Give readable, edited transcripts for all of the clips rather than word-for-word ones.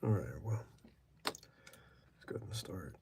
All right, well, let's go ahead and start.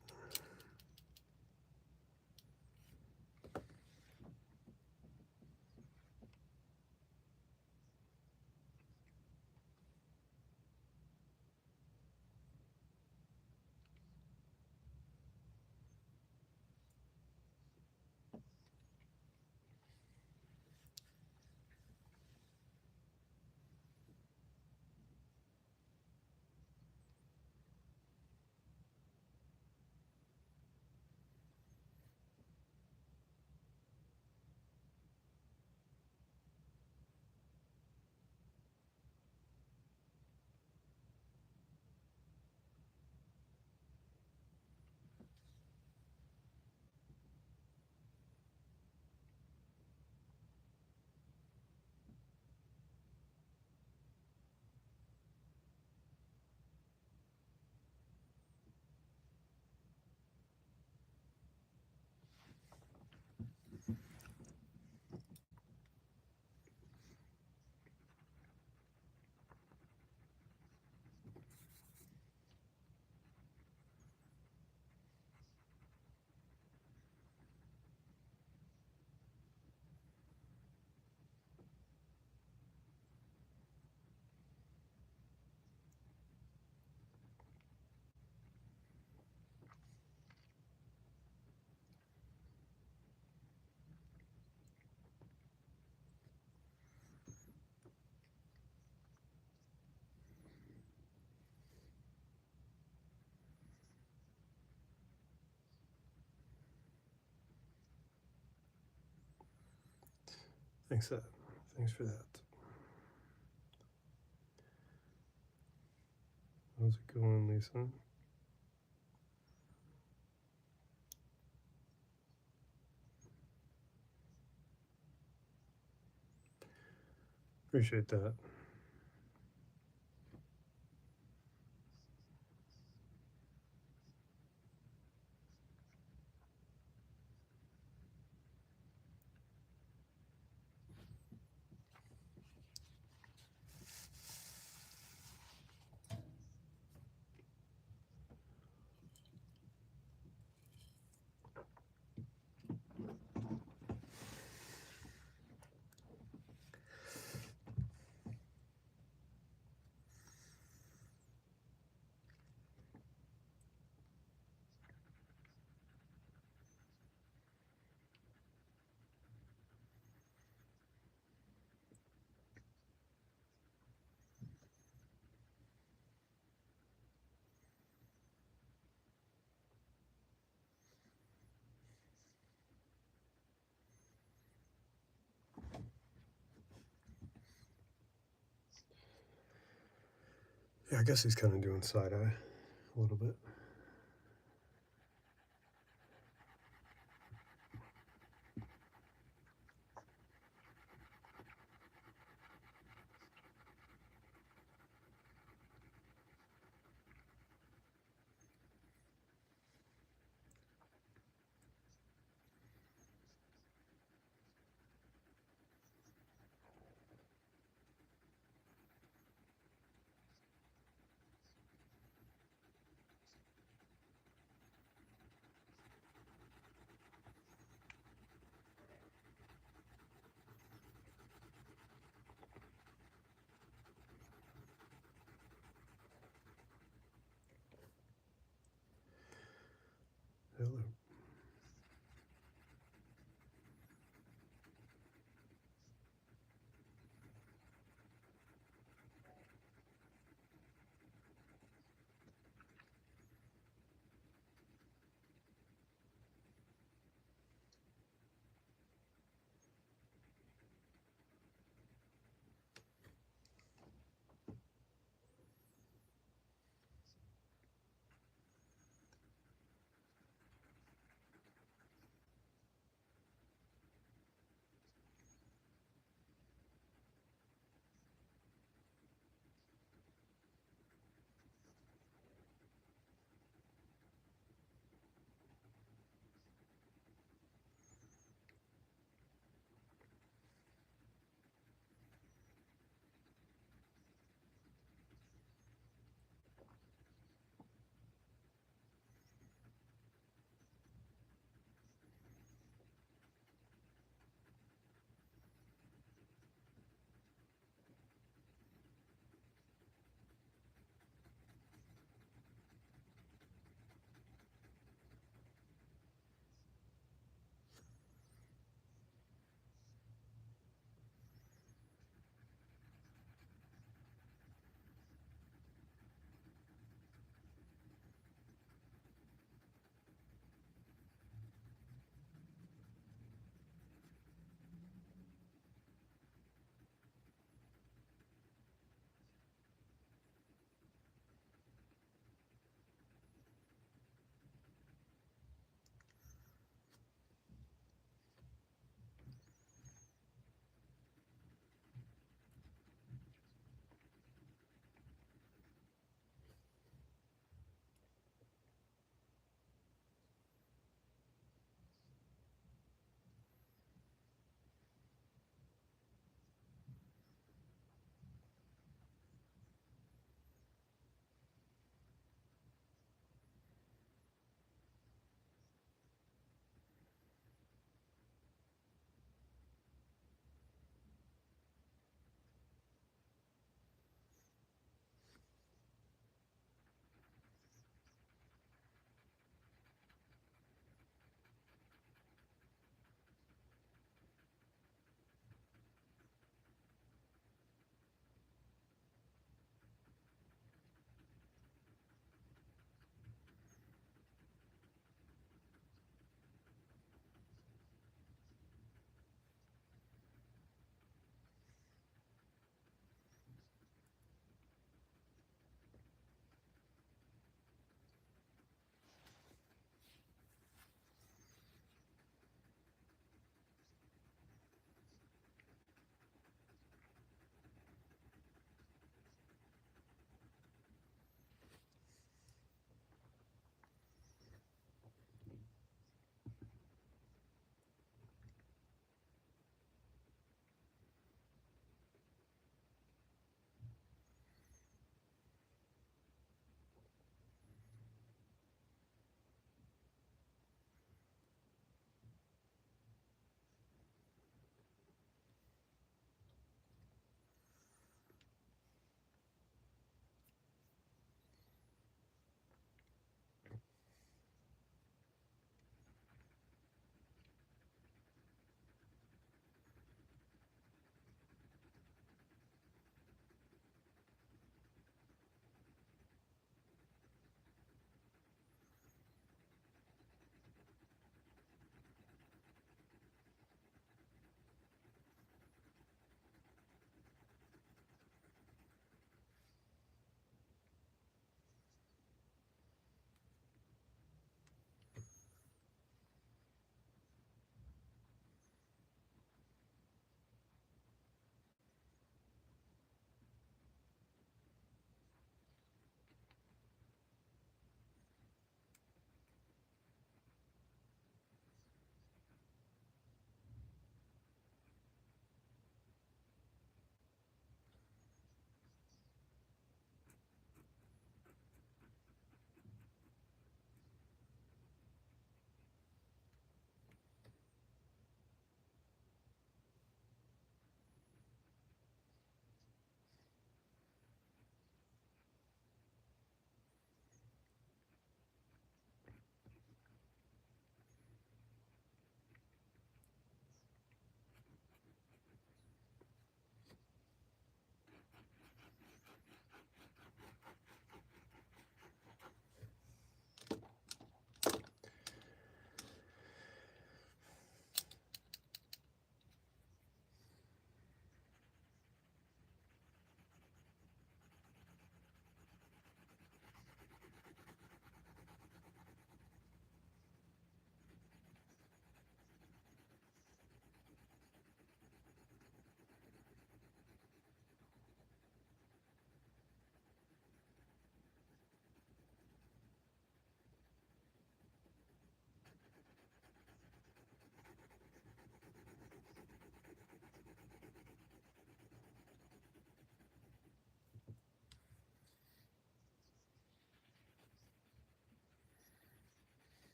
Thanks, thanks for that. How's it going, Lisa? Appreciate that. Yeah, I guess he's kind of doing side eye a little bit. Hello.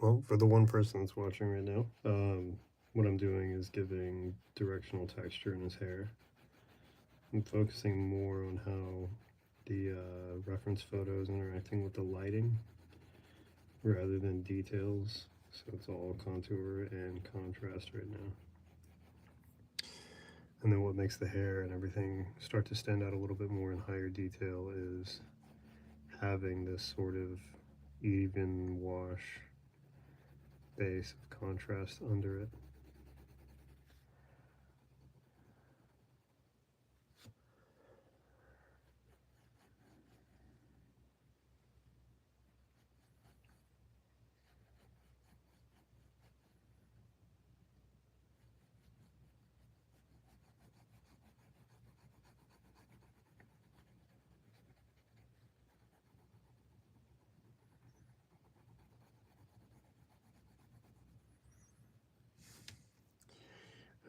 Well, for the one person that's watching right now, what I'm doing is giving directional texture in his hair. I'm focusing more on how the reference photo is interacting with the lighting rather than details. So it's all contour and contrast right now. And then what makes the hair and everything start to stand out a little bit more in higher detail is having this sort of even wash base of contrast under it.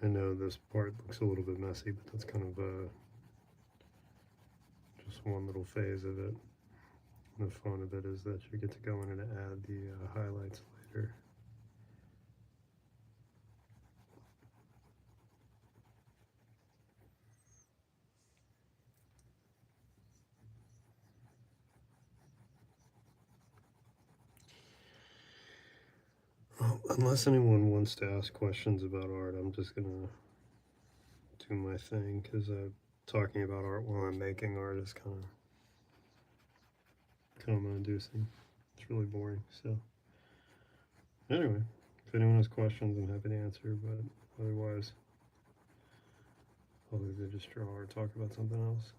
I know this part looks a little bit messy, but that's kind of just one little phase of it. The fun of it is that you get to go in and add the highlights later. Well, unless anyone wants to ask questions about art, I'm just gonna do my thing because talking about art while I'm making art is kind of coma-inducing. It's really boring. So anyway, if anyone has questions, I'm happy to answer. But otherwise, I'll either just draw or talk about something else.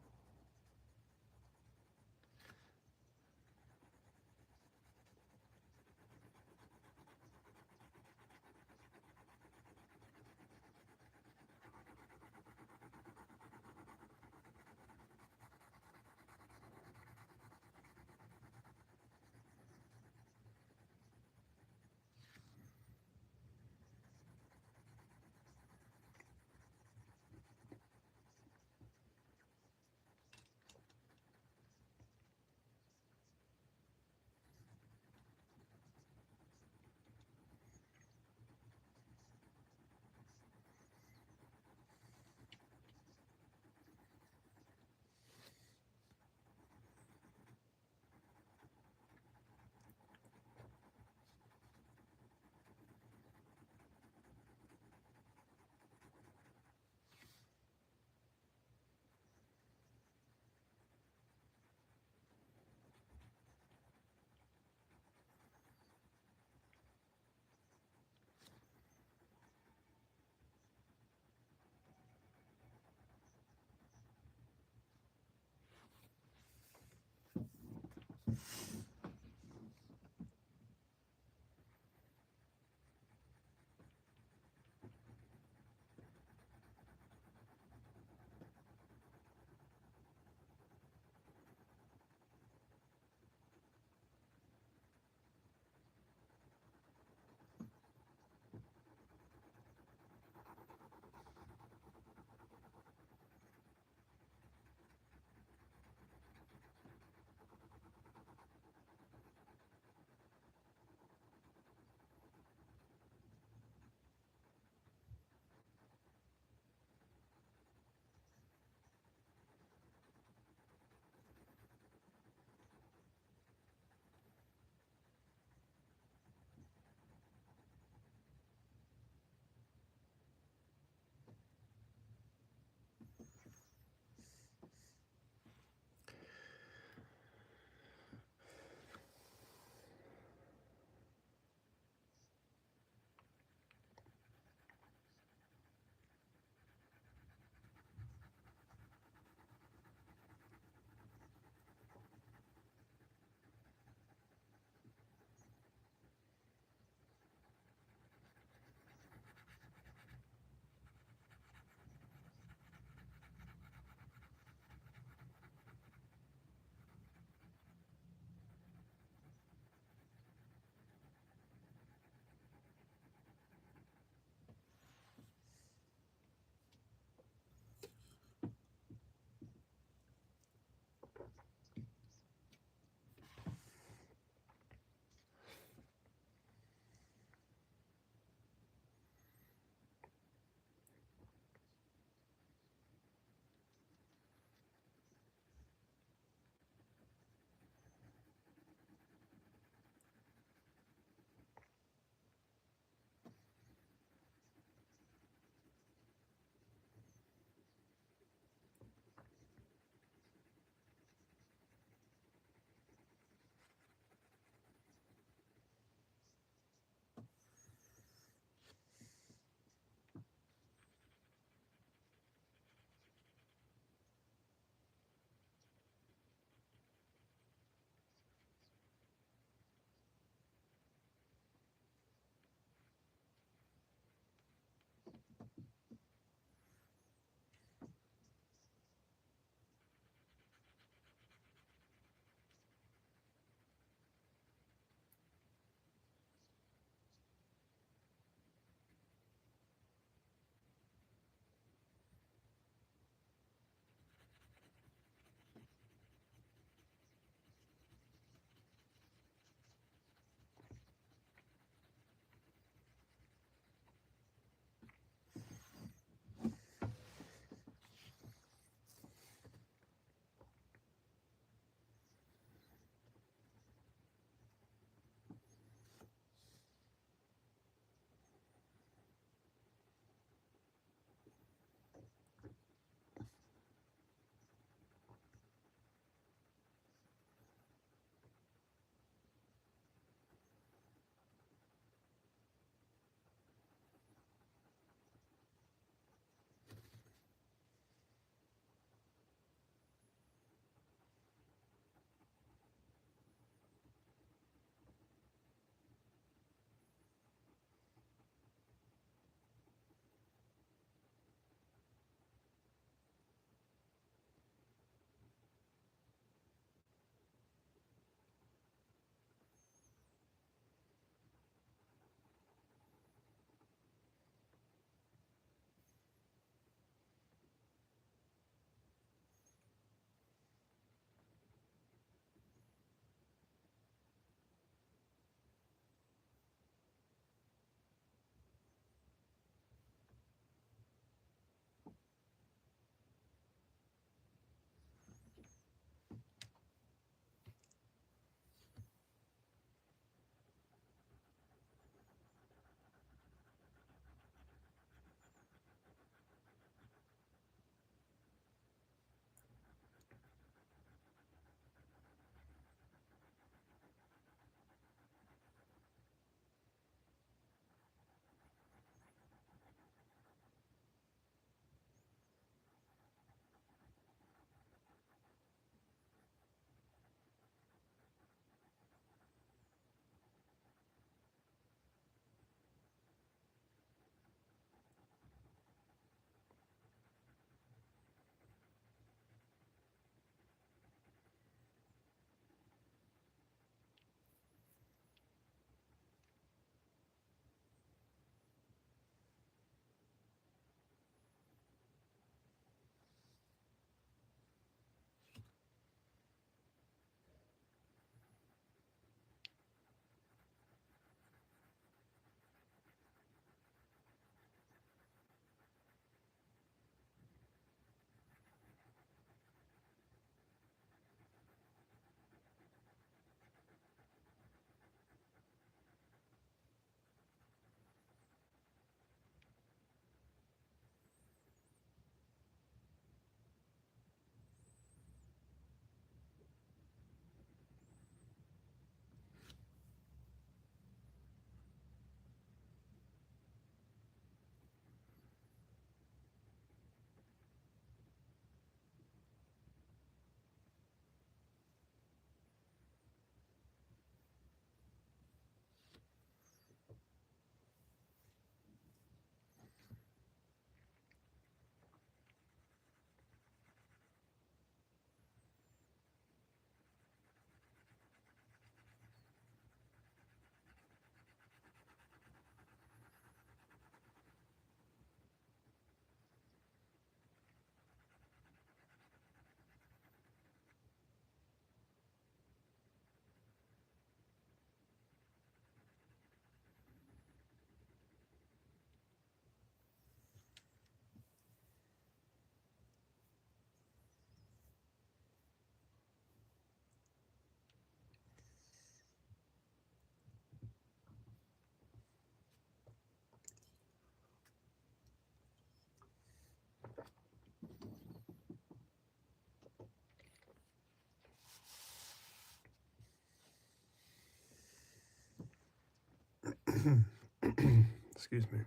Excuse me.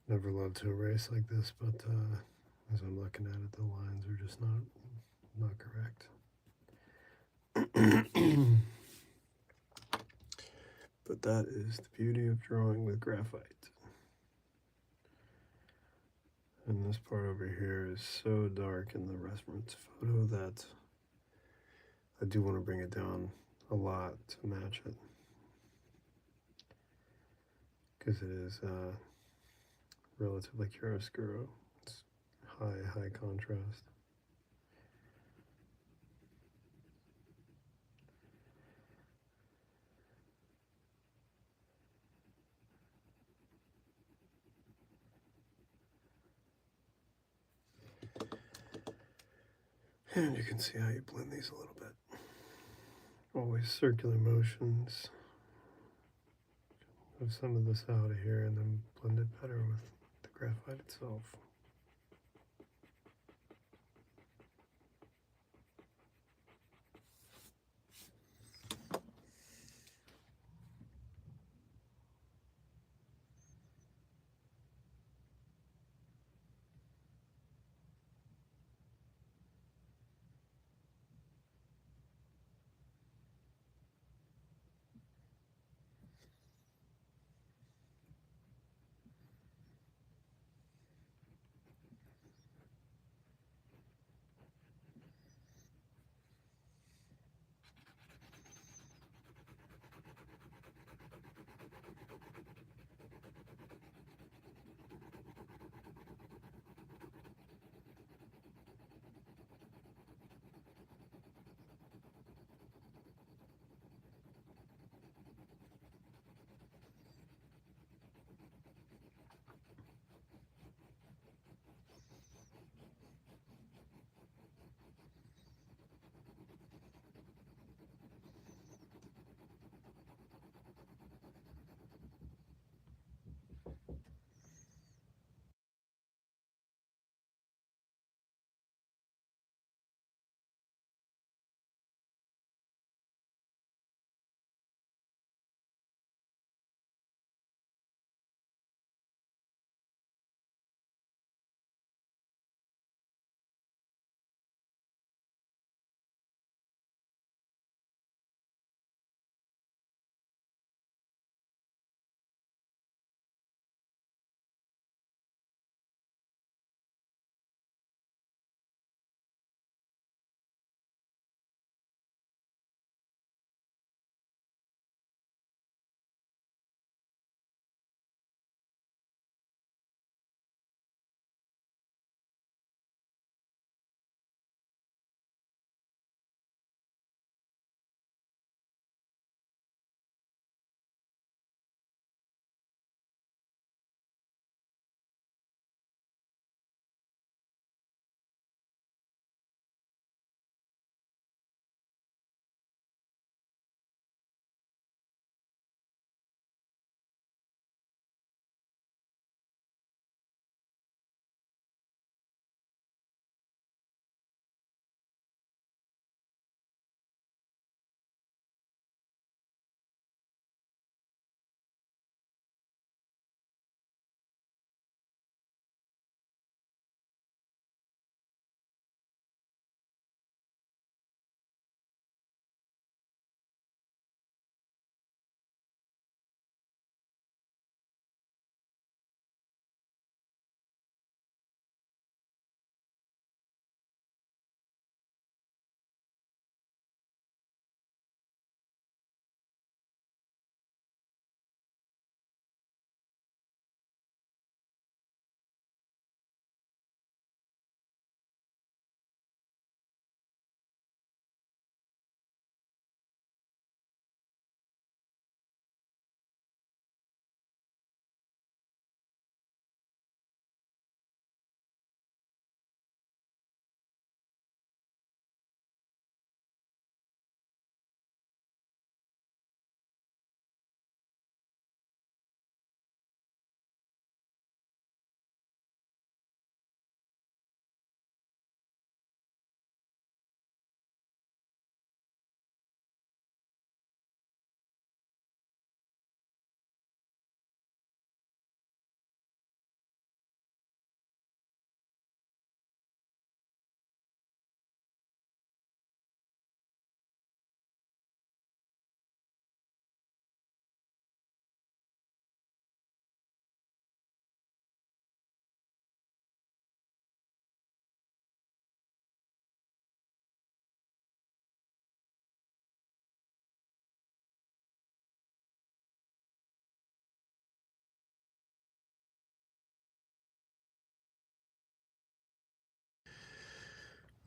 Never loved to erase like this, but as I'm looking at it, the lines are just not correct. But that is the beauty of drawing with graphite. And this part over here is so dark in the reference photo that I do want to bring it down a lot to match it. Because it is relatively chiaroscuro. It's high contrast. And you can see how you blend these a little bit. Always circular motions. Have some of this out of here and then blend it better with the graphite itself.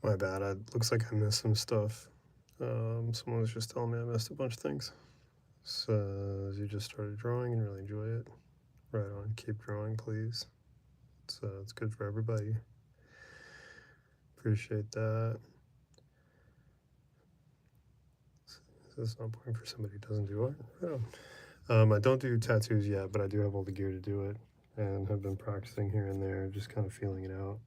My bad. Looks like I missed some stuff. Someone was just telling me I missed a bunch of things. So, as you just started drawing and really enjoy it, right on. Keep drawing, please. It's good for everybody. Appreciate that. This is not boring for somebody who doesn't do art. Oh. I don't do tattoos yet, but I do have all the gear to do it, and have been practicing here and there, just kind of feeling it out.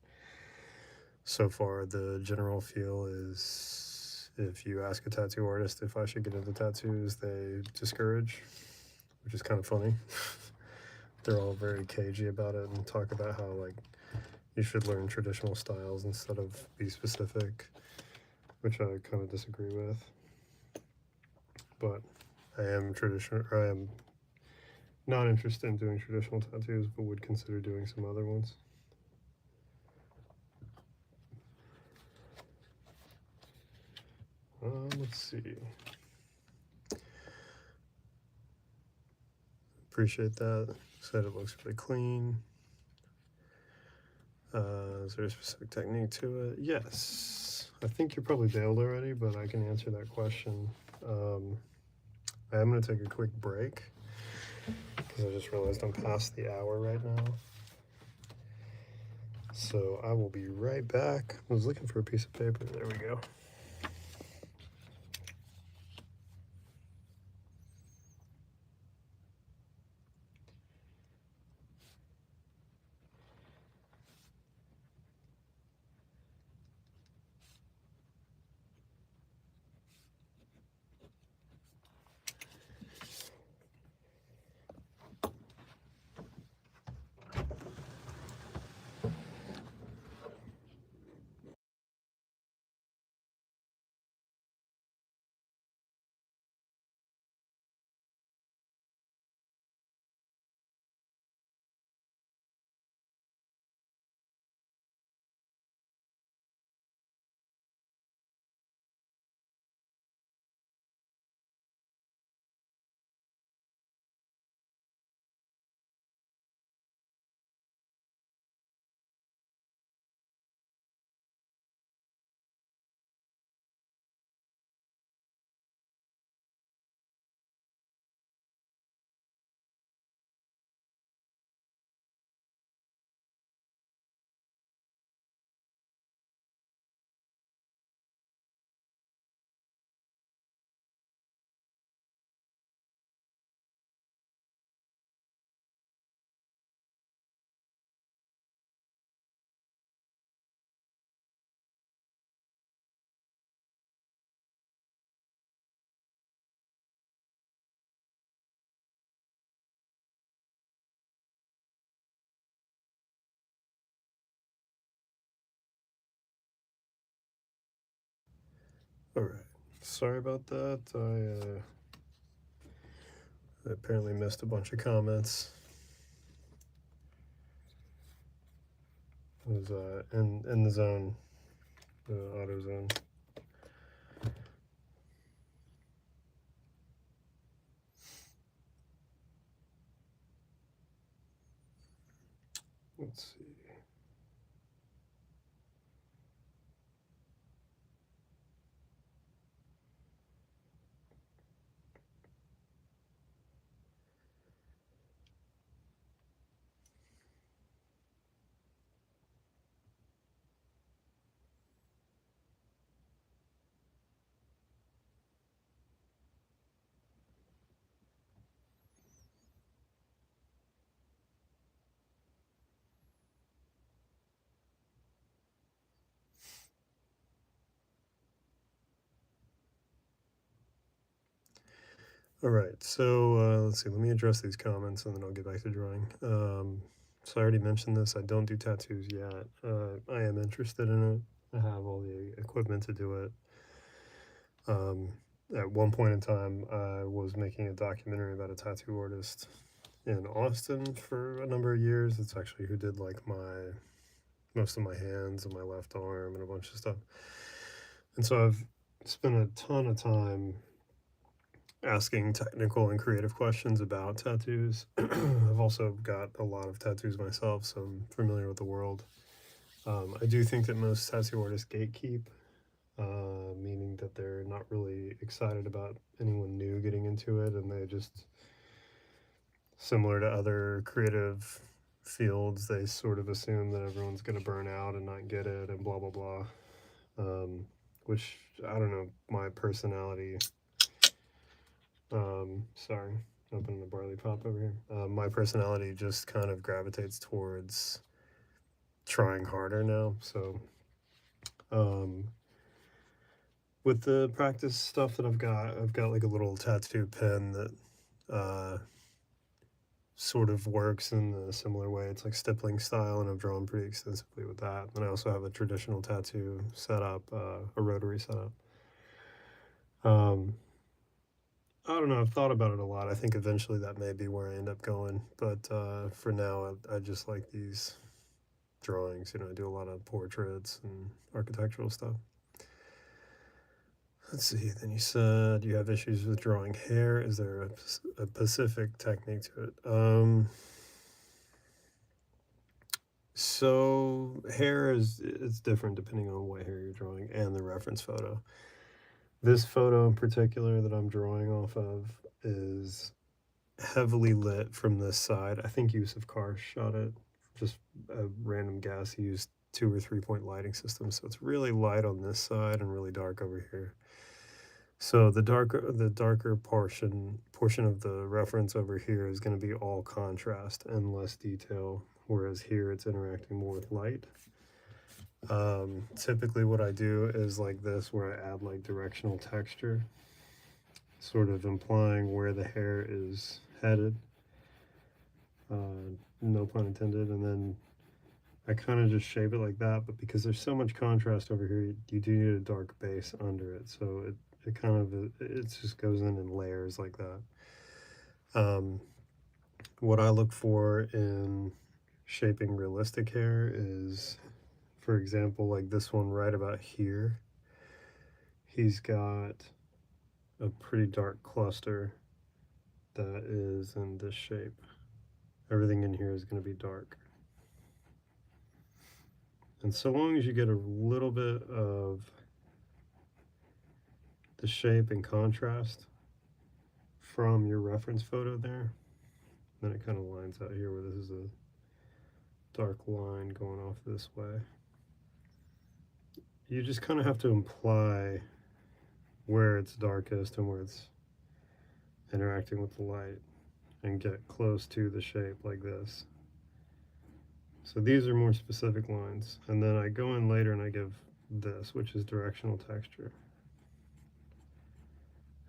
So far, the general feel is if you ask a tattoo artist if I should get into tattoos, they discourage, which is kind of funny. They're all very cagey about it and talk about how, like, you should learn traditional styles instead of be specific, which I kind of disagree with. But I am not interested in doing traditional tattoos, but would consider doing some other ones. Let's see. Appreciate that. Said it looks really clean. Is there a specific technique to it? Yes. I think you're probably bailed already, but I can answer that question. I am going to take a quick break because I just realized I'm past the hour right now. So I will be right back. I was looking for a piece of paper. There we go. All right. Sorry about that. I apparently missed a bunch of comments. It was in the zone, the auto zone. Let's see. All right, so let's see. Let me address these comments and then I'll get back to drawing. So I already mentioned this. I don't do tattoos yet. I am interested in it. I have all the equipment to do it. At one point in time, I was making a documentary about a tattoo artist in Austin for a number of years. It's actually who did like most of my hands and my left arm and a bunch of stuff. And so I've spent a ton of time asking technical and creative questions about tattoos. I've also got a lot of tattoos myself, so I'm familiar with the world. I do think that most tattoo artists gatekeep, meaning that they're not really excited about anyone new getting into it, and they just, similar to other creative fields, they sort of assume that everyone's going to burn out and not get it and blah blah blah. Which, I don't know, my personality, sorry, opening the barley pop over here. My personality just kind of gravitates towards trying harder now. So um, with the practice stuff that I've got like a little tattoo pen that sort of works in a similar way. It's like stippling style, and I've drawn pretty extensively with that. And I also have a traditional tattoo setup, a rotary setup. Um, I don't know. I've thought about it a lot. I think eventually that may be where I end up going. But for now, I just like these drawings. You know, I do a lot of portraits and architectural stuff. Let's see. Then you said you have issues with drawing hair. Is there a specific technique to it? So hair is different depending on what hair you're drawing and the reference photo. This photo in particular that I'm drawing off of is heavily lit from this side. I think Yusuf Kar shot it. Just a random guess. He used 2 or 3 point lighting system, so it's really light on this side and really dark over here. So the darker portion of the reference over here is going to be all contrast and less detail, whereas here it's interacting more with light. Typically what I do is like this, where I add like directional texture, sort of implying where the hair is headed, no pun intended, and then I kind of just shape it like that. But because there's so much contrast over here, you do need a dark base under it, so it kind of, it just goes in layers like that. What I look for in shaping realistic hair is, for example, like this one right about here, he's got a pretty dark cluster that is in this shape. Everything in here is going to be dark. And so long as you get a little bit of the shape and contrast from your reference photo there, then it kind of lines out here where this is a dark line going off this way. You just kind of have to imply where it's darkest and where it's interacting with the light and get close to the shape like this. So these are more specific lines, and then I go in later and I give this, which is directional texture.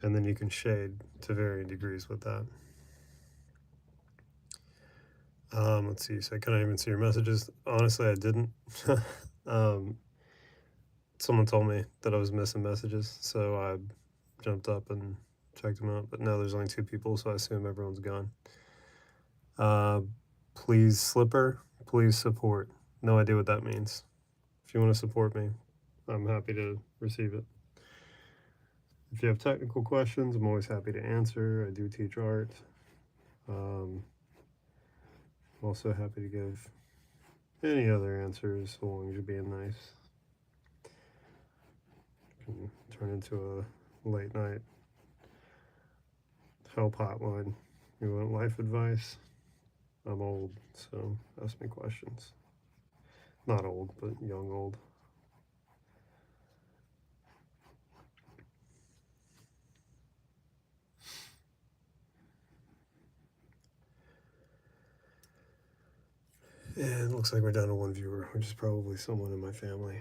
And then you can shade to varying degrees with that. Let's see, so I couldn't even see your messages. Honestly, I didn't. Someone told me that I was missing messages, so I jumped up and checked them out. But no, there's only 2 people, so I assume everyone's gone. Please slipper, please support. No idea what that means. If you want to support me, I'm happy to receive it. If you have technical questions, I'm always happy to answer. I do teach art. I'm also happy to give any other answers, so long as you're being nice. Can turn into a late night help hotline. You want life advice? I'm old, so ask me questions. Not old, but young old. And it looks like we're down to 1 viewer, which is probably someone in my family.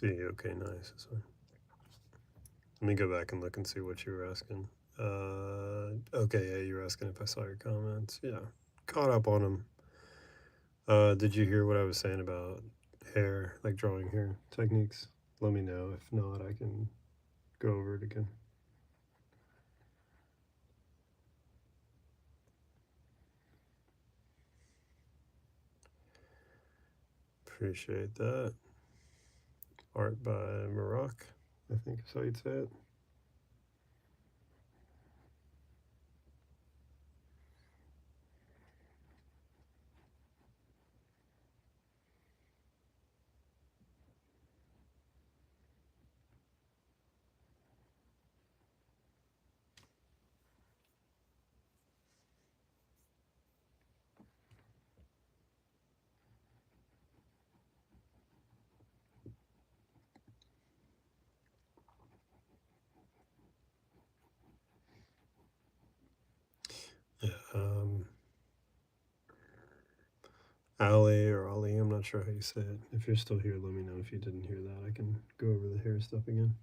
see. Okay, nice. This one. Let me go back and look and see what you were asking. Okay, yeah, you were asking if I saw your comments. Yeah, caught up on them. Did you hear what I was saying about hair, like drawing hair techniques? Let me know. If not, I can go over it again. Appreciate that. Art by Maroc, I think is how you'd say it. Yeah, Ali or Ali, I'm not sure how you say it. If you're still here, let me know. If you didn't hear that, I can go over the hair stuff again.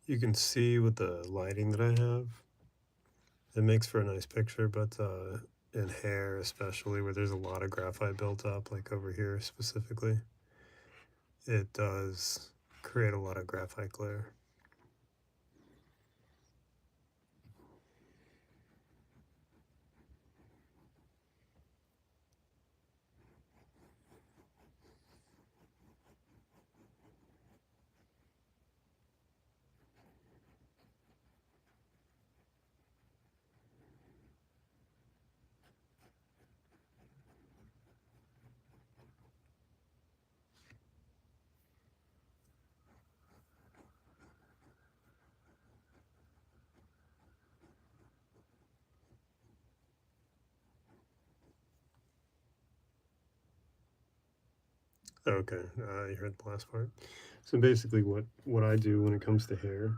You can see with the lighting that I have, it makes for a nice picture, but in hair especially, where there's a lot of graphite built up, like over here specifically, it does create a lot of graphite glare. Okay, you heard the last part. So basically what I do when it comes to hair,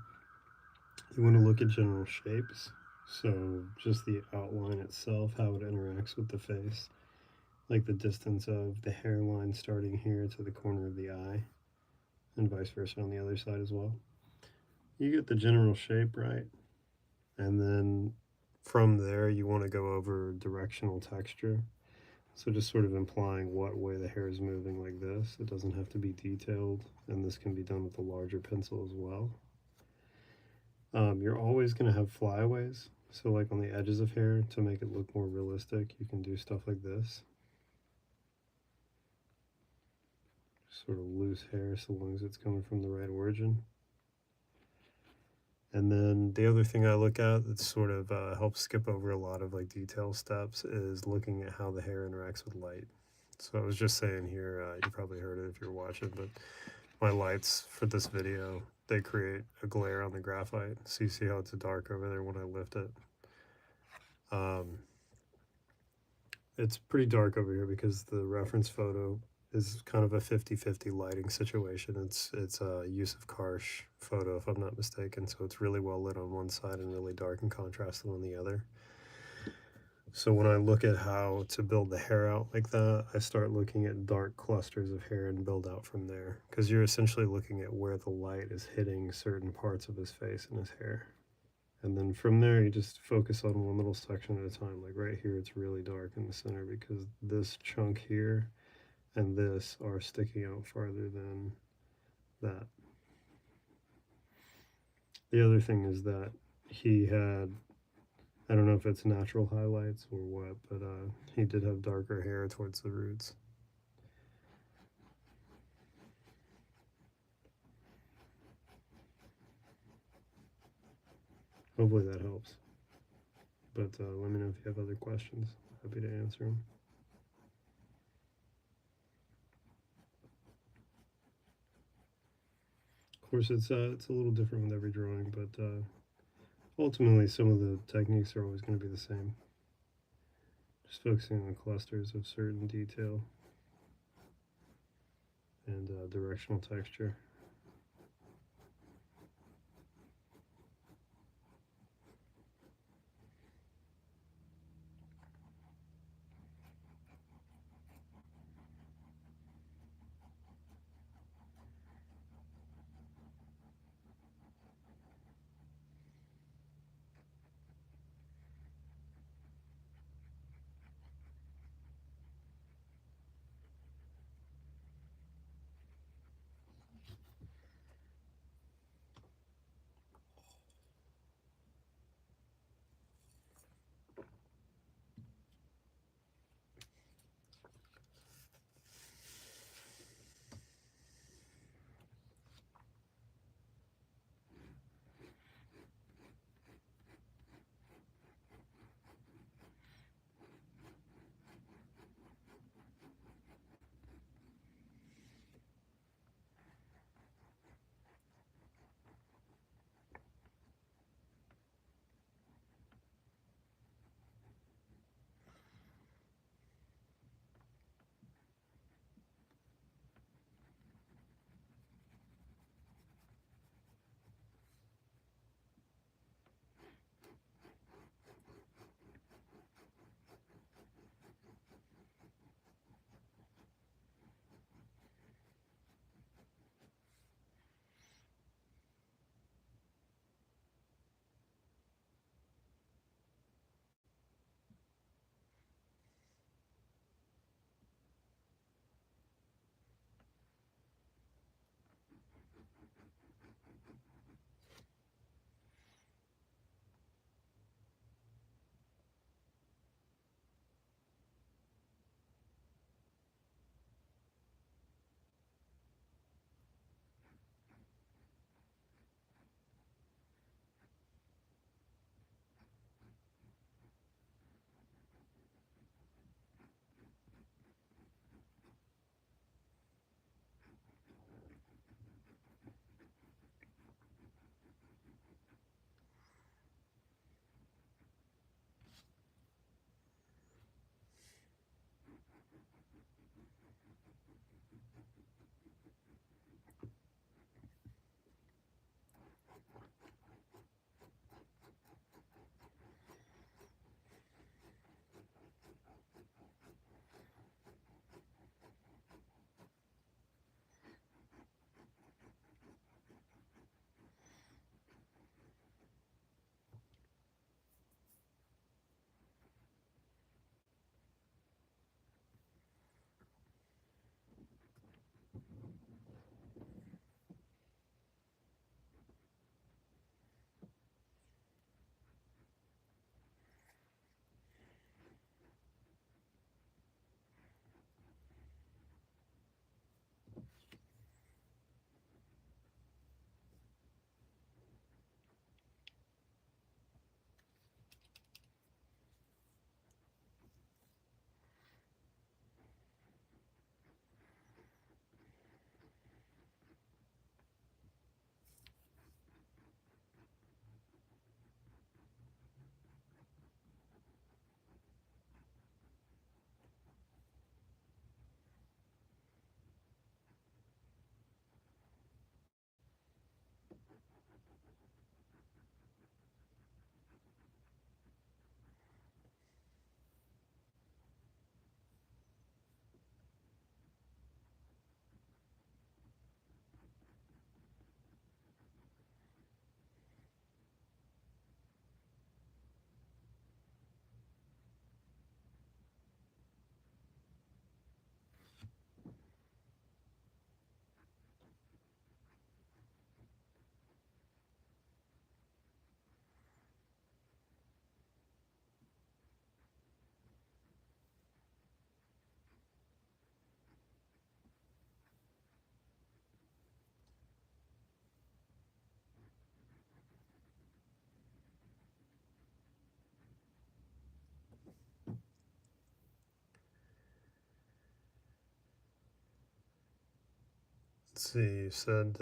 you want to look at general shapes. So just the outline itself, how it interacts with the face, like the distance of the hairline starting here to the corner of the eye, and vice versa on the other side as well. You get the general shape right, and then from there you want to go over directional texture. So just sort of implying what way the hair is moving like this. It doesn't have to be detailed, and this can be done with a larger pencil as well. You're always going to have flyaways. So like on the edges of hair, to make it look more realistic, you can do stuff like this. Sort of loose hair so long as it's coming from the right origin. And then the other thing I look at that sort of helps skip over a lot of like detail steps is looking at how the hair interacts with light. So I was just saying here, you probably heard it if you're watching, but my lights for this video, they create a glare on the graphite. So you see how it's dark over there when I lift it. It's pretty dark over here because the reference photo is kind of a 50-50 lighting situation. It's a use of Karsh photo, if I'm not mistaken, so it's really well lit on one side and really dark and contrasted on the other. So when I look at how to build the hair out like that, I start looking at dark clusters of hair and build out from there, because you're essentially looking at where the light is hitting certain parts of his face and his hair. And then from there, you just focus on one little section at a time. Like right here, it's really dark in the center because this chunk here and this are sticking out farther than that. The other thing is that he had, I don't know if it's natural highlights or what, but he did have darker hair towards the roots. Hopefully that helps. But let me know if you have other questions. Happy to answer them. Of course, it's a little different with every drawing, but ultimately some of the techniques are always going to be the same. Just focusing on clusters of certain detail and directional texture. Let's see, you said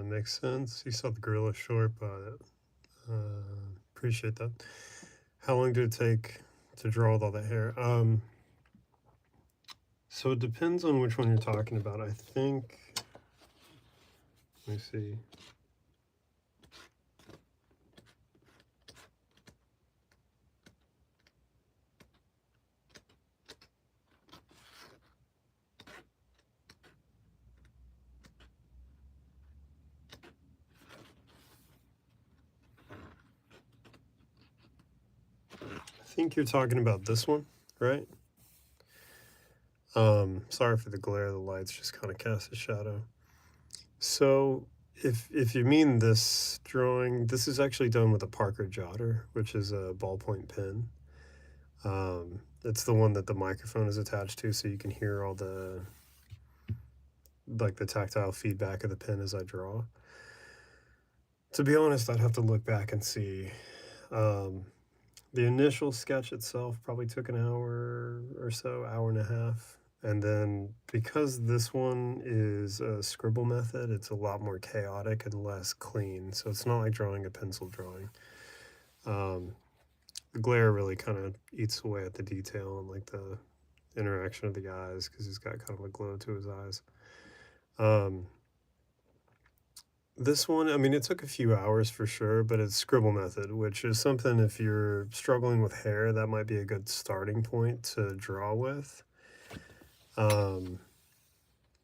makes sense. You saw the gorilla short, but appreciate that. How long did it take to draw with all that hair? So it depends on which one you're talking about. I think, let me see. I think you're talking about this one, right? Sorry for the glare, the lights just kind of cast a shadow. So if you mean this drawing, this is actually done with a Parker Jotter, which is a ballpoint pen. It's the one that the microphone is attached to, so you can hear all the tactile feedback of the pen as I draw. To be honest, I'd have to look back and see. The initial sketch itself probably took an hour or so, hour and a half. And then because this one is a scribble method, it's a lot more chaotic and less clean. So it's not like drawing a pencil drawing. The glare really kind of eats away at the detail and like the interaction of the eyes because he's got kind of a glow to his eyes. This one, I mean, it took a few hours for sure, but it's scribble method, which is something if you're struggling with hair, that might be a good starting point to draw with.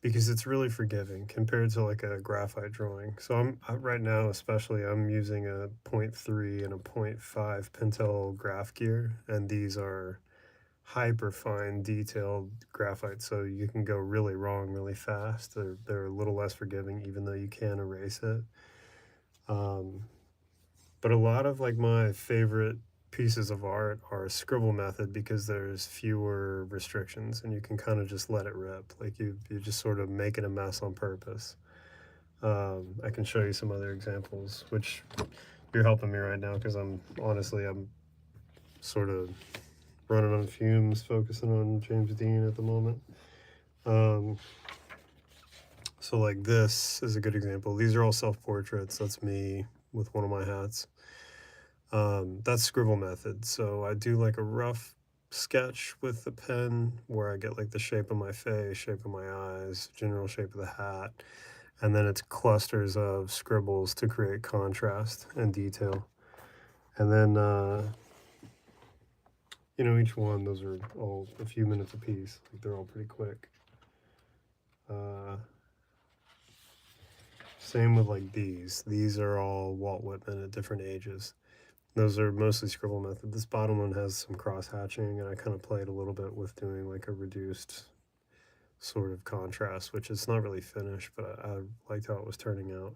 Because it's really forgiving compared to like a graphite drawing. So right now, especially, I'm using a 0.3 and a 0.5 Pentel graph gear, and these are hyper fine detailed graphite, so you can go really wrong really fast. They're a little less forgiving, even though you can erase it. But a lot of like my favorite pieces of art are scribble method because there's fewer restrictions and you can kind of just let it rip. Like you just sort of making a mess on purpose. I can show you some other examples, which you're helping me right now because I'm sort of running on fumes, focusing on James Dean at the moment. So like this is a good example. These are all self-portraits. That's me with one of my hats. That's scribble method. So I do like a rough sketch with the pen where I get like the shape of my face, shape of my eyes, general shape of the hat, and then it's clusters of scribbles to create contrast and detail. And then you know, each one, those are all a few minutes apiece. Like they're all pretty quick. Same with like these. These are all Walt Whitman at different ages. Those are mostly scribble method. This bottom one has some cross hatching, and I kind of played a little bit with doing like a reduced sort of contrast, which is not really finished, but I liked how it was turning out.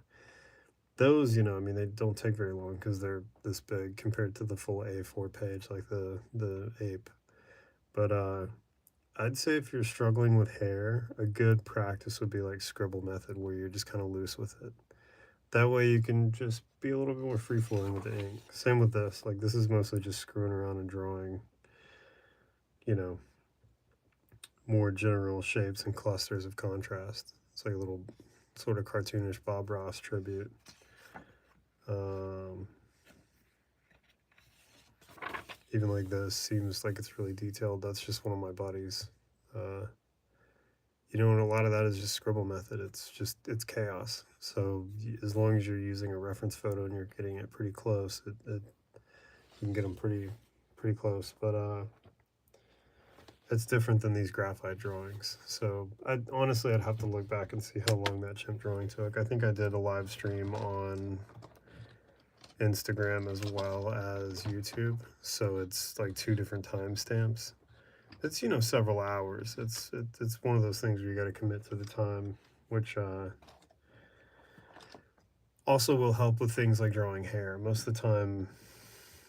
Those, you know, I mean, they don't take very long because they're this big compared to the full A4 page, like the ape. But I'd say if you're struggling with hair, a good practice would be like scribble method, where you're just kind of loose with it. That way you can just be a little bit more free-flowing with the ink. Same with this. Like this is mostly just screwing around and drawing, you know, more general shapes and clusters of contrast. It's like a little sort of cartoonish Bob Ross tribute. Even like this seems like it's really detailed. That's just one of my buddies. You know, and a lot of that is just scribble method. It's chaos. So as long as you're using a reference photo and you're getting it pretty close, you can get them pretty close. But it's different than these graphite drawings. So I'd have to look back and see how long that chimp drawing took. I think I did a live stream on Instagram as well as YouTube. So it's like two different timestamps. It's, you know, several hours. It's one of those things where you got to commit to the time, which also will help with things like drawing hair. Most of the time,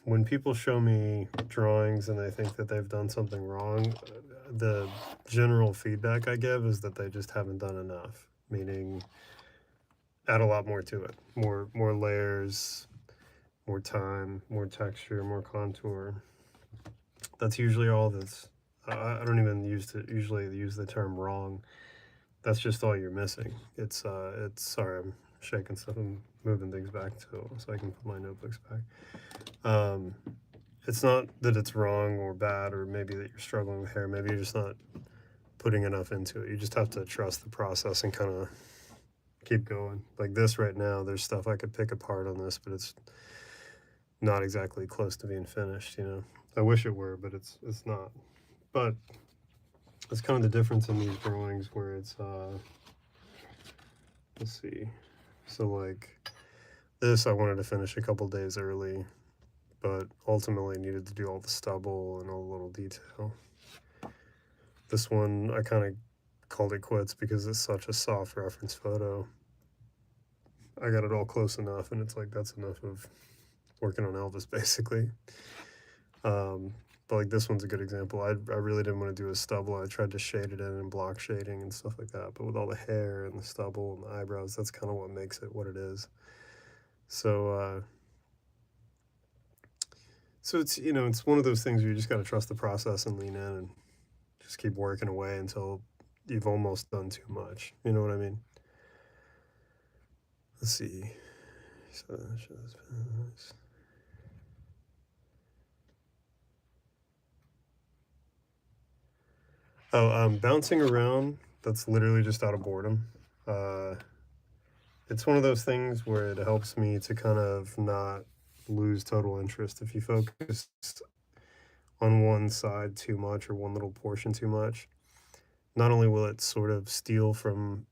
when people show me drawings and they think that they've done something wrong, the general feedback I give is that they just haven't done enough, meaning add a lot more to it, more layers, more time, more texture, more contour. That's usually all that's. I don't even usually use the term wrong. that's just all you're missing. It's sorry, I'm shaking stuff and moving things back so I can put my notebooks back. It's not that it's wrong or bad, or maybe that you're struggling with hair. Maybe you're just not putting enough into it. You just have to trust the process and kind of keep going. Like this right now, there's stuff I could pick apart on this, but it's not exactly close to being finished, you know. I wish it were, but it's not. But that's kind of the difference in these drawings where it's let's see. So like this I wanted to finish a couple days early, but ultimately needed to do all the stubble and all the little detail. This one I kind of called it quits because it's such a soft reference photo. I got it all close enough, and it's like that's enough of working on Elvis basically. But like this one's a good example. I really didn't want to do a stubble. I tried to shade it in and block shading and stuff like that. But with all the hair and the stubble and the eyebrows, that's kind of what makes it what it is. So so it's, you know, it's one of those things where you just got to trust the process and lean in and just keep working away until you've almost done too much. You know what I mean? Let's see. So bouncing around, that's literally just out of boredom. It's one of those things where it helps me to kind of not lose total interest. If you focus on one side too much or one little portion too much, not only will it sort of steal from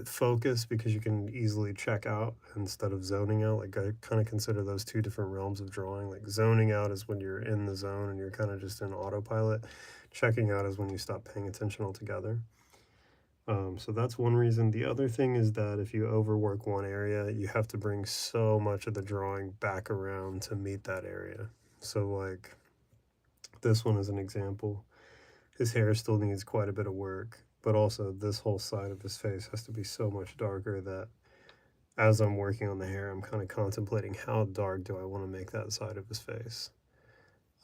focus because you can easily check out instead of zoning out. Like I kind of consider those two different realms of drawing. Like zoning out is when you're in the zone and you're kind of just in autopilot. Checking out is when you stop paying attention altogether. So that's one reason. The other thing is that if you overwork one area, you have to bring so much of the drawing back around to meet that area. So like this one is an example. His hair still needs quite a bit of work, but also this whole side of his face has to be so much darker that as I'm working on the hair, I'm kind of contemplating how dark do I want to make that side of his face.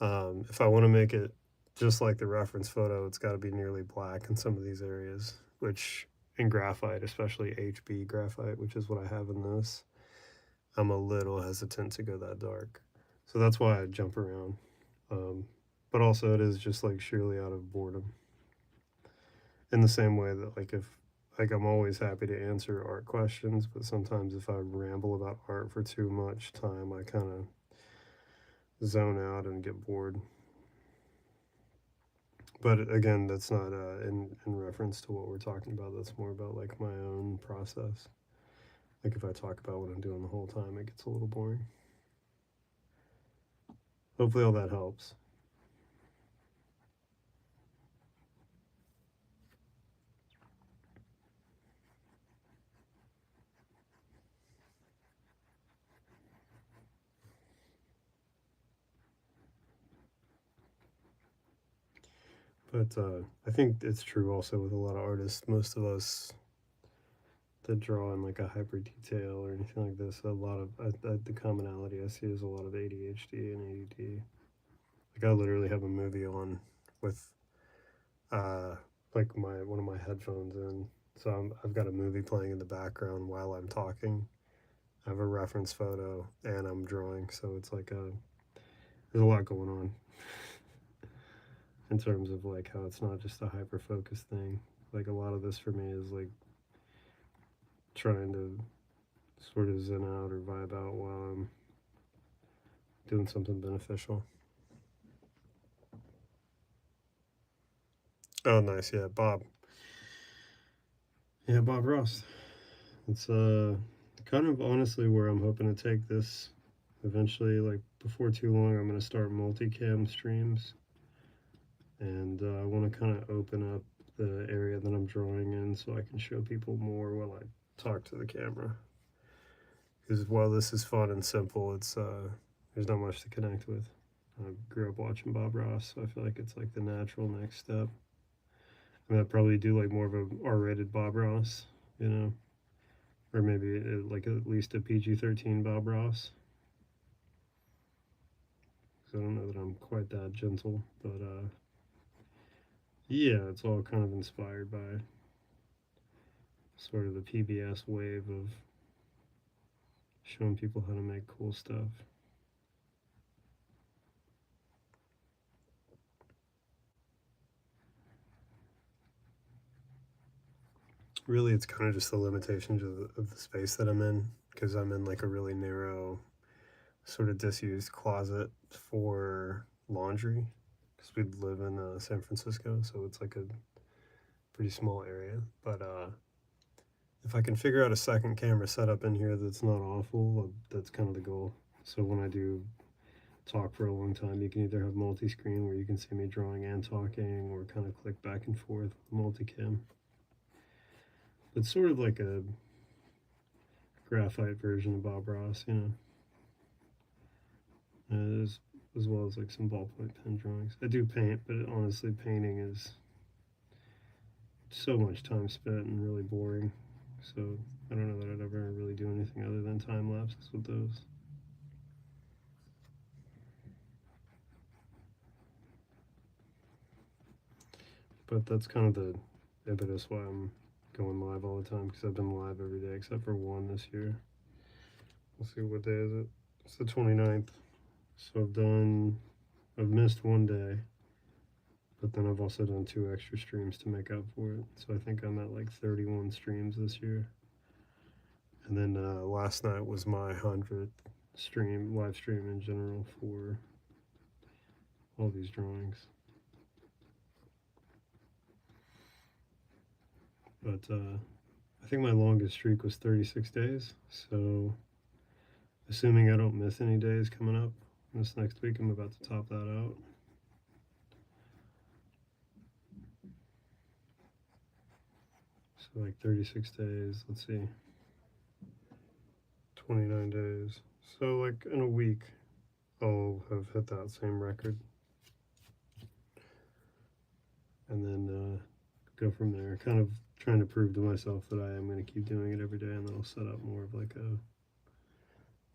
If I want to make it just like the reference photo, it's got to be nearly black in some of these areas, which in graphite, especially HB graphite, which is what I have in this, I'm a little hesitant to go that dark. So that's why I jump around. But also it is just like sheerly out of boredom. In the same way that like if like I'm always happy to answer art questions, but sometimes if I ramble about art for too much time, I kind of zone out and get bored. But again, that's not in reference to what we're talking about. That's more about like my own process. Like if I talk about what I'm doing the whole time, it gets a little boring. Hopefully all that helps. But I think it's true also with a lot of artists. Most of us that draw in like a hyper detail or anything like this, a lot of the commonality I see is a lot of ADHD and ADD. Like I literally have a movie on with uh, like my one of my headphones in, so I've got a movie playing in the background while I'm talking. I have a reference photo and I'm drawing, so it's like there's a lot going on in terms of like how it's not just a hyper focused thing. Like a lot of this for me is like trying to sort of zen out or vibe out while I'm doing something beneficial. Oh, nice. Yeah, Bob. Yeah, Bob Ross. It's kind of honestly where I'm hoping to take this eventually. Like before too long, I'm going to start multicam streams, and I want to kind of open up the area that I'm drawing in so I can show people more while I talk to the camera. Because while this is fun and simple, it's there's not much to connect with. I grew up watching Bob Ross, so I feel like it's like the natural next step. I mean, I'd probably do like more of a R-rated Bob Ross, you know, or maybe like at least a PG-13 Bob Ross. Because I don't know that I'm quite that gentle, but yeah, it's all kind of inspired by sort of the PBS wave of showing people how to make cool stuff. Really, it's kind of just the limitations of the space that I'm in, because I'm in like a really narrow, sort of disused closet for laundry, because we live in San Francisco, so it's like a pretty small area. But if I can figure out a second camera setup in here that's not awful, that's kind of the goal. So when I do talk for a long time, you can either have multi-screen where you can see me drawing and talking, or kind of click back and forth with multicam. It's sort of like a graphite version of Bob Ross, you know, as well as like some ballpoint pen drawings. I do paint, but honestly, painting is so much time spent and really boring. So I don't know that I'd ever really do anything other than time lapses with those. But that's kind of the impetus why I'm going live all the time, because I've been live every day except for one this year. Let's see, what day is it? It's the 29th. So I've missed one day, but then I've also done 2 extra streams to make up for it. So I think I'm at like 31 streams this year. And then last night was my 100th live stream in general for all these drawings. But I think my longest streak was 36 days. So assuming I don't miss any days coming up this next week, I'm about to top that out. So like 36 days, let's see, 29 days. So like in a week, I'll have hit that same record. And then go from there, kind of trying to prove to myself that I am going to keep doing it every day, and then I'll set up more of like a,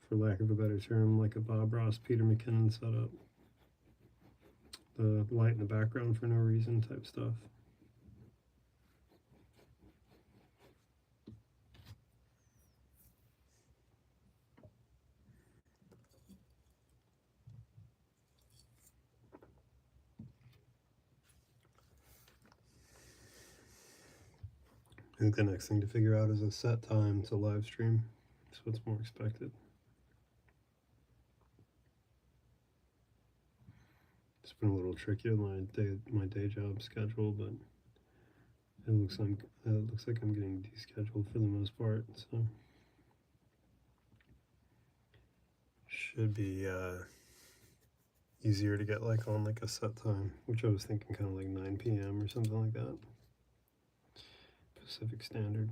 for lack of a better term, like a Bob Ross, Peter McKinnon setup. The light in the background for no reason type stuff. I think the next thing to figure out is a set time to live stream. That's what's more expected. It's been a little tricky with my day job schedule, but it looks like I'm getting descheduled for the most part. So should be easier to get like on like a set time, which I was thinking kind of like 9 p.m. or something like that. Pacific Standard.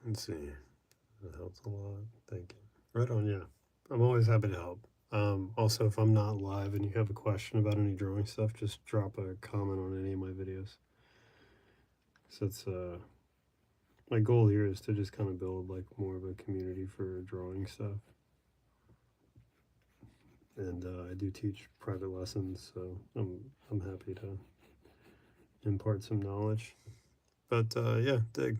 Let's see. That helps a lot. Thank you. Right on, yeah. I'm always happy to help. Also, if I'm not live and you have a question about any drawing stuff, just drop a comment on any of my videos. So it's my goal here is to just kind of build like more of a community for drawing stuff. And I do teach private lessons, so I'm happy to impart some knowledge. But yeah, dig.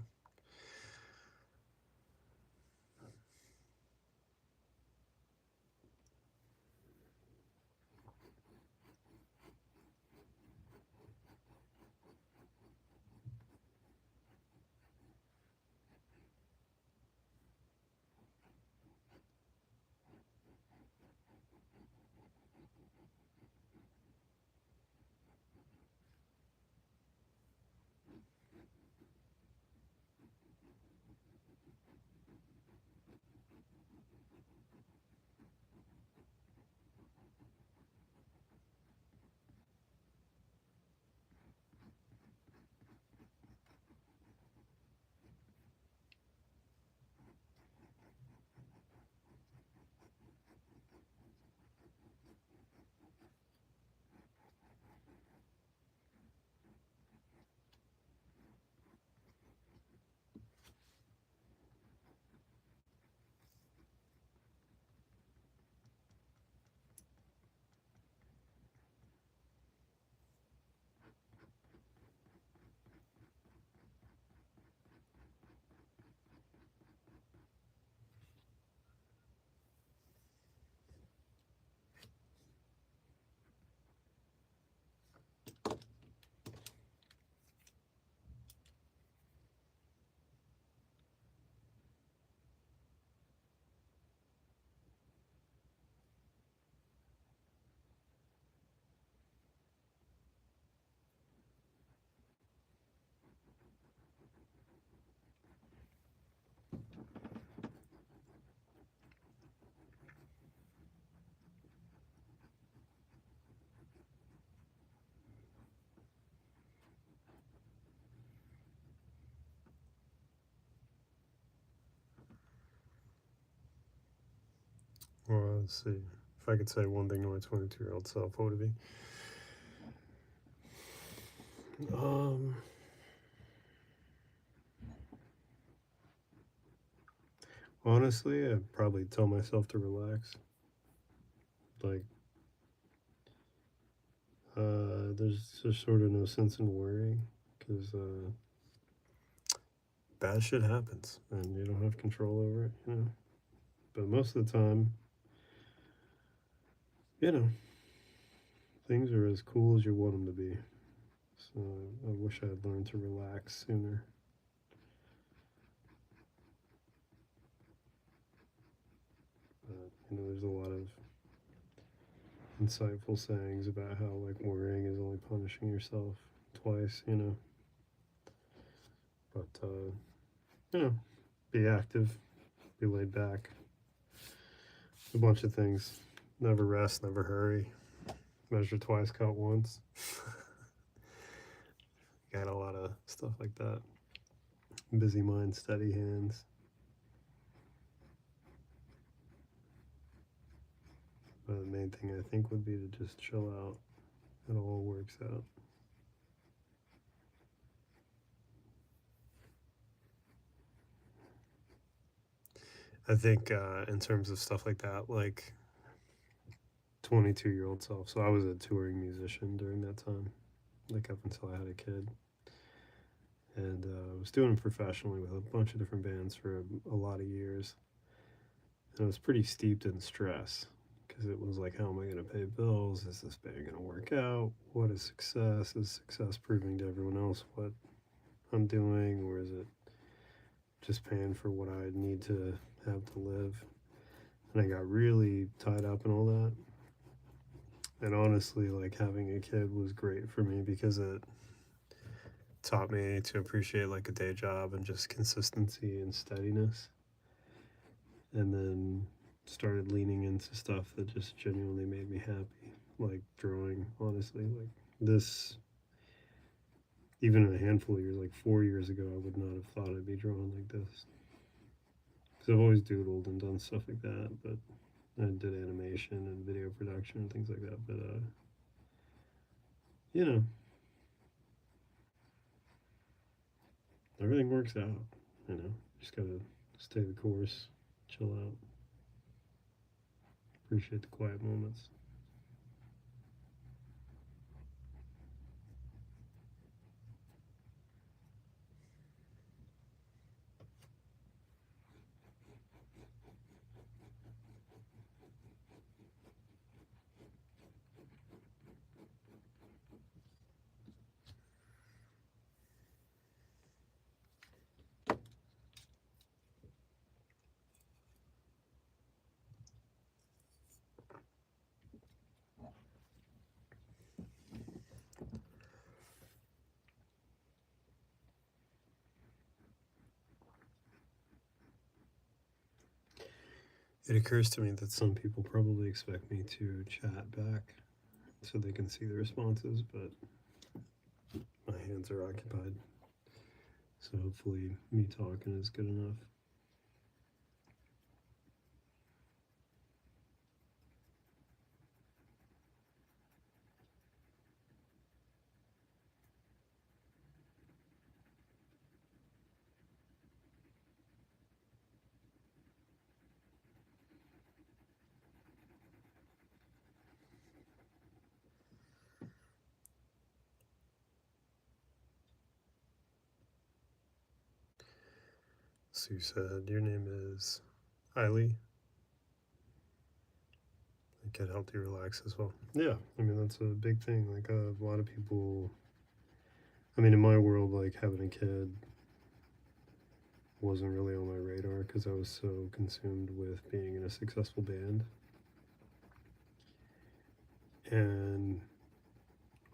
Well, let's see. If I could say one thing to my 22-year-old self, what would it be? Honestly, I'd probably tell myself to relax. Like, there's just sort of no sense in worrying because bad shit happens and you don't have control over it, you know. But most of the time, you know, things are as cool as you want them to be. So I wish I had learned to relax sooner. But, you know, there's a lot of insightful sayings about how, like, worrying is only punishing yourself twice, you know. But, you know, be active, be laid back. A bunch of things. Never rest, never hurry. Measure twice, cut once. Got a lot of stuff like that. Busy mind, steady hands. But the main thing I think would be to just chill out. It all works out. I think in terms of stuff like that, like 22-year-old self. So I was a touring musician during that time, like up until I had a kid. And I was doing it professionally with a bunch of different bands for a lot of years. And I was pretty steeped in stress because it was like, how am I going to pay bills? Is this band going to work out? What is success? Is success proving to everyone else what I'm doing? Or is it just paying for what I need to have to live? And I got really tied up in all that. And honestly, like having a kid was great for me because it taught me to appreciate like a day job and just consistency and steadiness. And then started leaning into stuff that just genuinely made me happy, like drawing. Honestly, like this, even a handful of years, like 4 years ago, I would not have thought I'd be drawing like this. Because I've always doodled and done stuff like that, but I did animation and video production and things like that. But you know, everything works out. just gotta stay the course, chill out, appreciate the quiet moments. It occurs to me that some people probably expect me to chat back so they can see the responses, but my hands are occupied. So hopefully me talking is good enough. So you said your name is Eiley. It helped you relax as well. Yeah, I mean that's a big thing. Like a lot of people. I mean, in my world, like having a kid wasn't really on my radar because I was so consumed with being in a successful band. And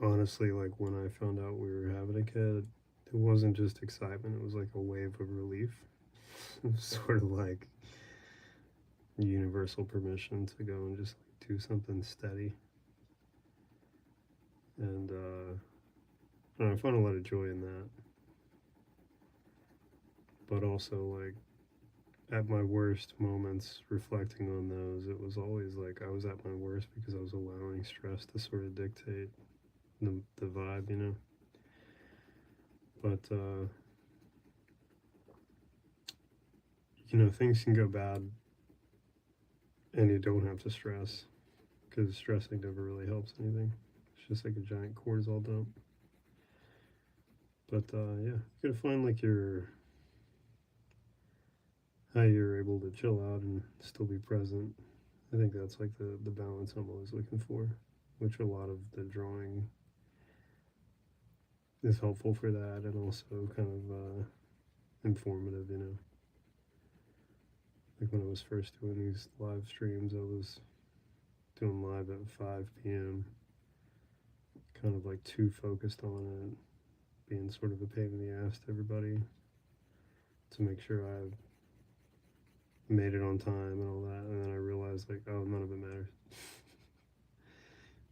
honestly, like when I found out we were having a kid, it wasn't just excitement, it was like a wave of relief. It was sort of like universal permission to go and just like, do something steady. And I find a lot of joy in that. But also, like, at my worst moments, reflecting on those, it was always like I was at my worst because I was allowing stress to sort of dictate the vibe, you know. But things can go bad, and you don't have to stress because stressing never really helps anything. It's just like a giant cortisol dump. But yeah, you gotta find like how you're able to chill out and still be present. I think that's like the balance I'm always looking for, which a lot of the drawing is helpful for that and also kind of informative, you know. Like when I was first doing these live streams, I was doing live at 5 p.m., kind of like too focused on it, being sort of a pain in the ass to everybody to make sure I made it on time and all that. And then I realized, like, oh, none of it matters.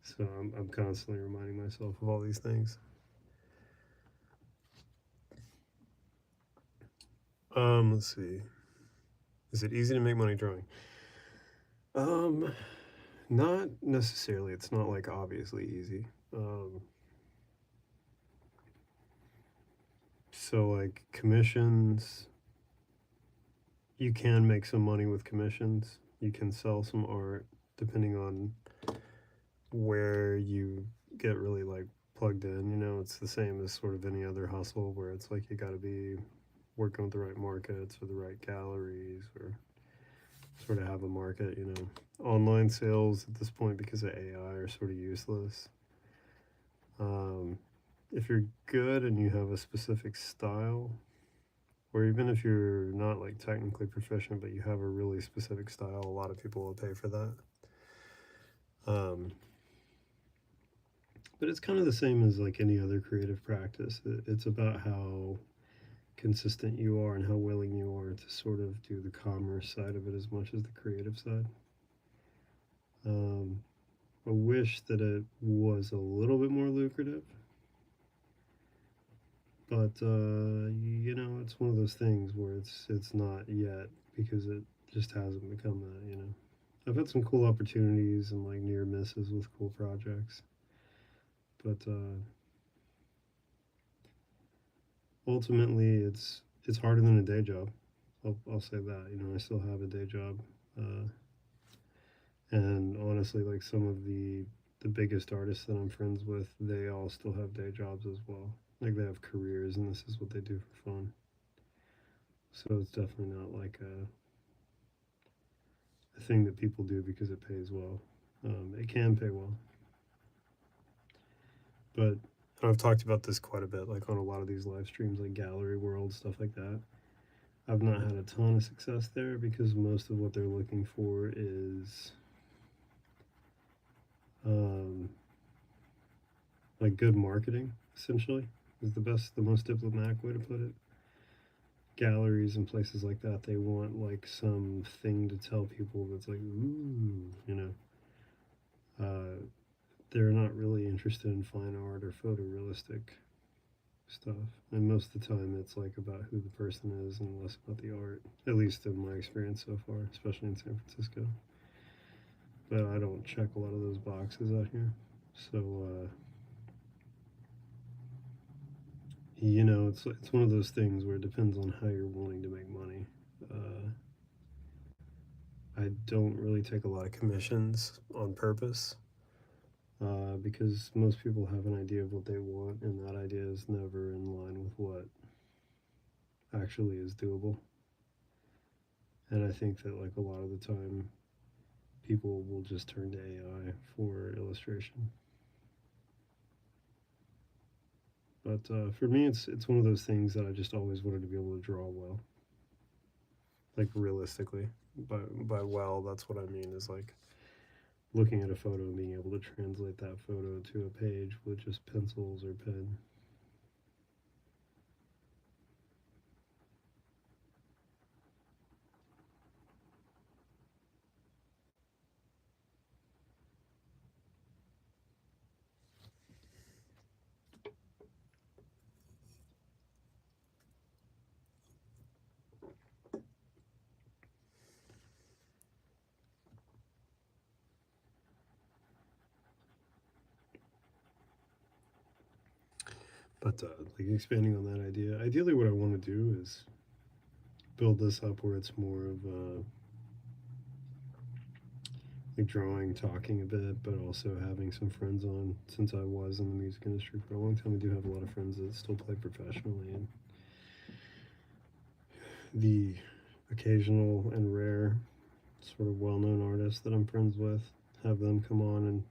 So I'm constantly reminding myself of all these things. Let's see. Is it easy to make money drawing? Um, Not necessarily. It's not like obviously easy. So like commissions, you can make some money with commissions. You can sell some art depending on where you get really like plugged in. It's the same as sort of any other hustle where it's like you got to be working with the right markets or the right galleries or sort of have a market. Online sales at this point because of AI are sort of useless. Um, if you're good and you have a specific style, or even if you're not like technically proficient but you have a really specific style, a lot of people will pay for that. But it's kind of the same as like any other creative practice. It's about how consistent you are and how willing you are to sort of do the commerce side of it as much as the creative side. I wish that it was a little bit more lucrative, but it's one of those things where it's not yet because it just hasn't become that. I've had some cool opportunities and like near misses with cool projects, but ultimately it's harder than a day job. I'll say that. You know, I still have a day job, uh, and honestly, like some of the biggest artists that I'm friends with, they all still have day jobs as well. Like they have careers, and this is what they do for fun. So it's definitely not like a thing that people do because it pays well. It can pay well, but I've talked about this quite a bit, like on a lot of these live streams, like Gallery World, stuff like that. I've not had a ton of success there because most of what they're looking for is um, like good marketing, essentially, is the most diplomatic way to put it. Galleries and places like that, they want like something to tell people that's like, ooh, you know. They're not really interested in fine art or photorealistic stuff. And most of the time, it's like about who the person is and less about the art. At least in my experience so far, especially in San Francisco. But I don't check a lot of those boxes out here. So, you know, it's one of those things where it depends on how you're wanting to make money. Uh, I don't really take a lot of commissions on purpose because most people have an idea of what they want, and that idea is never in line with what actually is doable. And I think that like a lot of the time, people will just turn to AI for illustration. But for me, it's one of those things that I just always wanted to be able to draw well, like realistically. By well, that's what I mean is like looking at a photo and being able to translate that photo to a page with just pencils or pen. But like expanding on that idea, ideally, what I want to do is build this up where it's more of like drawing, talking a bit, but also having some friends on. Since I was in the music industry for a long time, I do have a lot of friends that still play professionally, and the occasional and rare sort of well-known artists that I'm friends with, have them come on and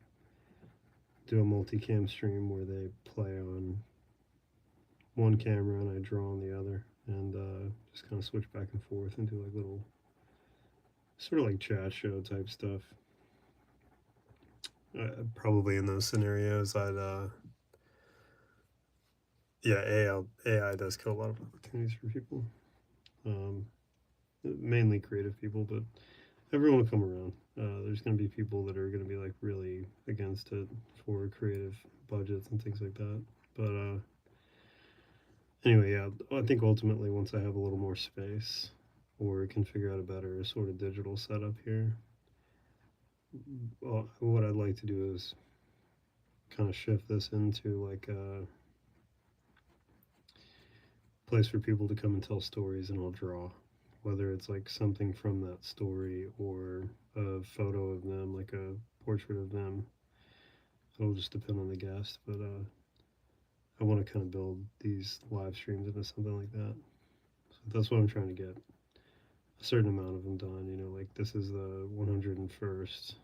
do a multicam stream where they play on one camera and I draw on the other, and just kind of switch back and forth and do like little sort of like chat show type stuff. Probably in those scenarios, I'd yeah, AI does kill a lot of opportunities for people, um, mainly creative people, but everyone will come around. There's going to be people that are going to be like really against it for creative budgets and things like that. But anyway, yeah, I think ultimately once I have a little more space or can figure out a better sort of digital setup here, what I'd like to do is kind of shift this into like a place for people to come and tell stories and I'll draw. Whether it's like something from that story or a photo of them, like a portrait of them, it'll just depend on the guest. But I want to kind of build these live streams into something like that. So that's what I'm trying to get a certain amount of them done. You know, like this is the 101st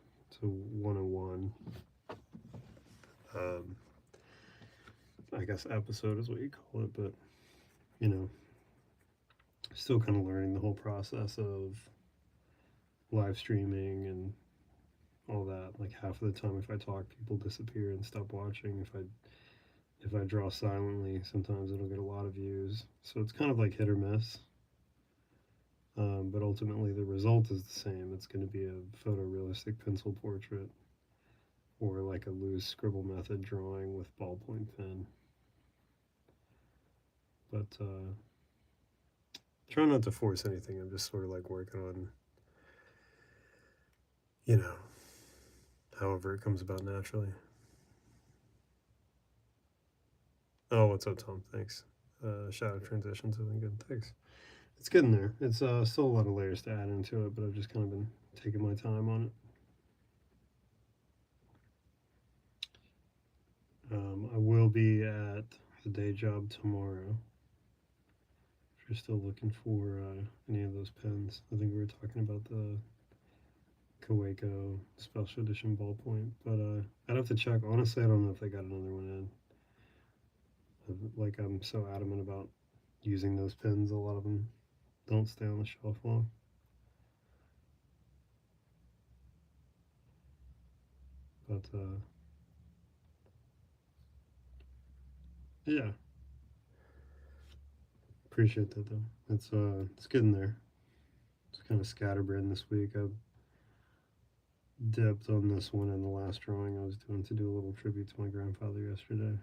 to 101. Um, I guess episode is what you call it, but you know, still kind of learning the whole process of live streaming and all that. Like half of the time, if I talk, people disappear and stop watching. If I draw silently, sometimes it'll get a lot of views. So it's kind of like hit or miss. But ultimately, the result is the same. It's going to be a photorealistic pencil portrait or like a loose scribble method drawing with ballpoint pen. But try not to force anything. I'm just sort of like working on, you know, however it comes about naturally. Oh, what's up, Tom? Thanks. shadow transitions have been good. Thanks. It's getting there. It's still a lot of layers to add into it, but I've just kind of been taking my time on it. I will be at the day job tomorrow. If you're still looking for any of those pens, I think we were talking about the Kaweco Special Edition ballpoint, but I'd have to check. Honestly, I don't know if they got another one in. Like, I'm so adamant about using those pens, a lot of them don't stay on the shelf long. But yeah, appreciate that though. It's getting there. It's kind of scatterbrained this week. I've dipped on this one in the last drawing I was doing to do a little tribute to my grandfather yesterday.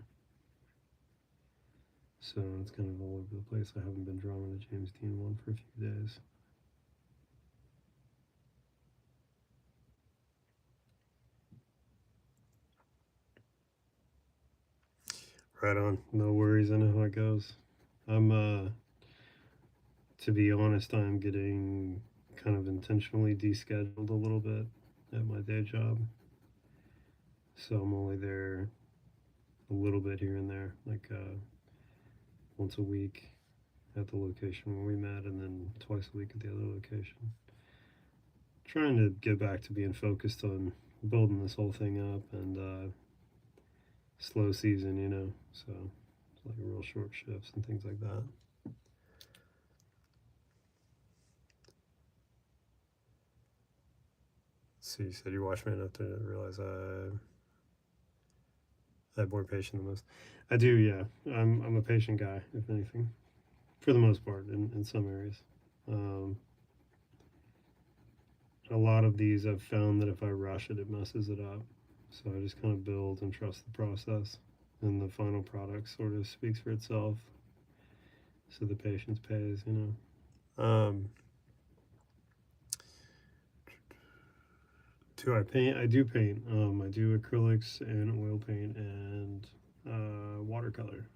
So it's kind of all over the place. I haven't been drawing the James Dean one for a few days. Right on. No worries. I know how it goes. To be honest, I'm getting kind of intentionally descheduled a little bit at my day job. So I'm only there a little bit here and there, like once a week at the location where we met, and then twice a week at the other location. Trying to get back to being focused on building this whole thing up, and slow season, you know, so it's like real short shifts and things like that. So you said you watched me enough to realize I have more patience than most. I do, yeah. I'm a patient guy, if anything, for the most part, in some areas. Um, a lot of these I've found that if I rush it, it messes it up. So I just kind of build and trust the process, and the final product sort of speaks for itself. So the patience pays, you know. Do I paint? I do paint. I do acrylics and oil paint and watercolor,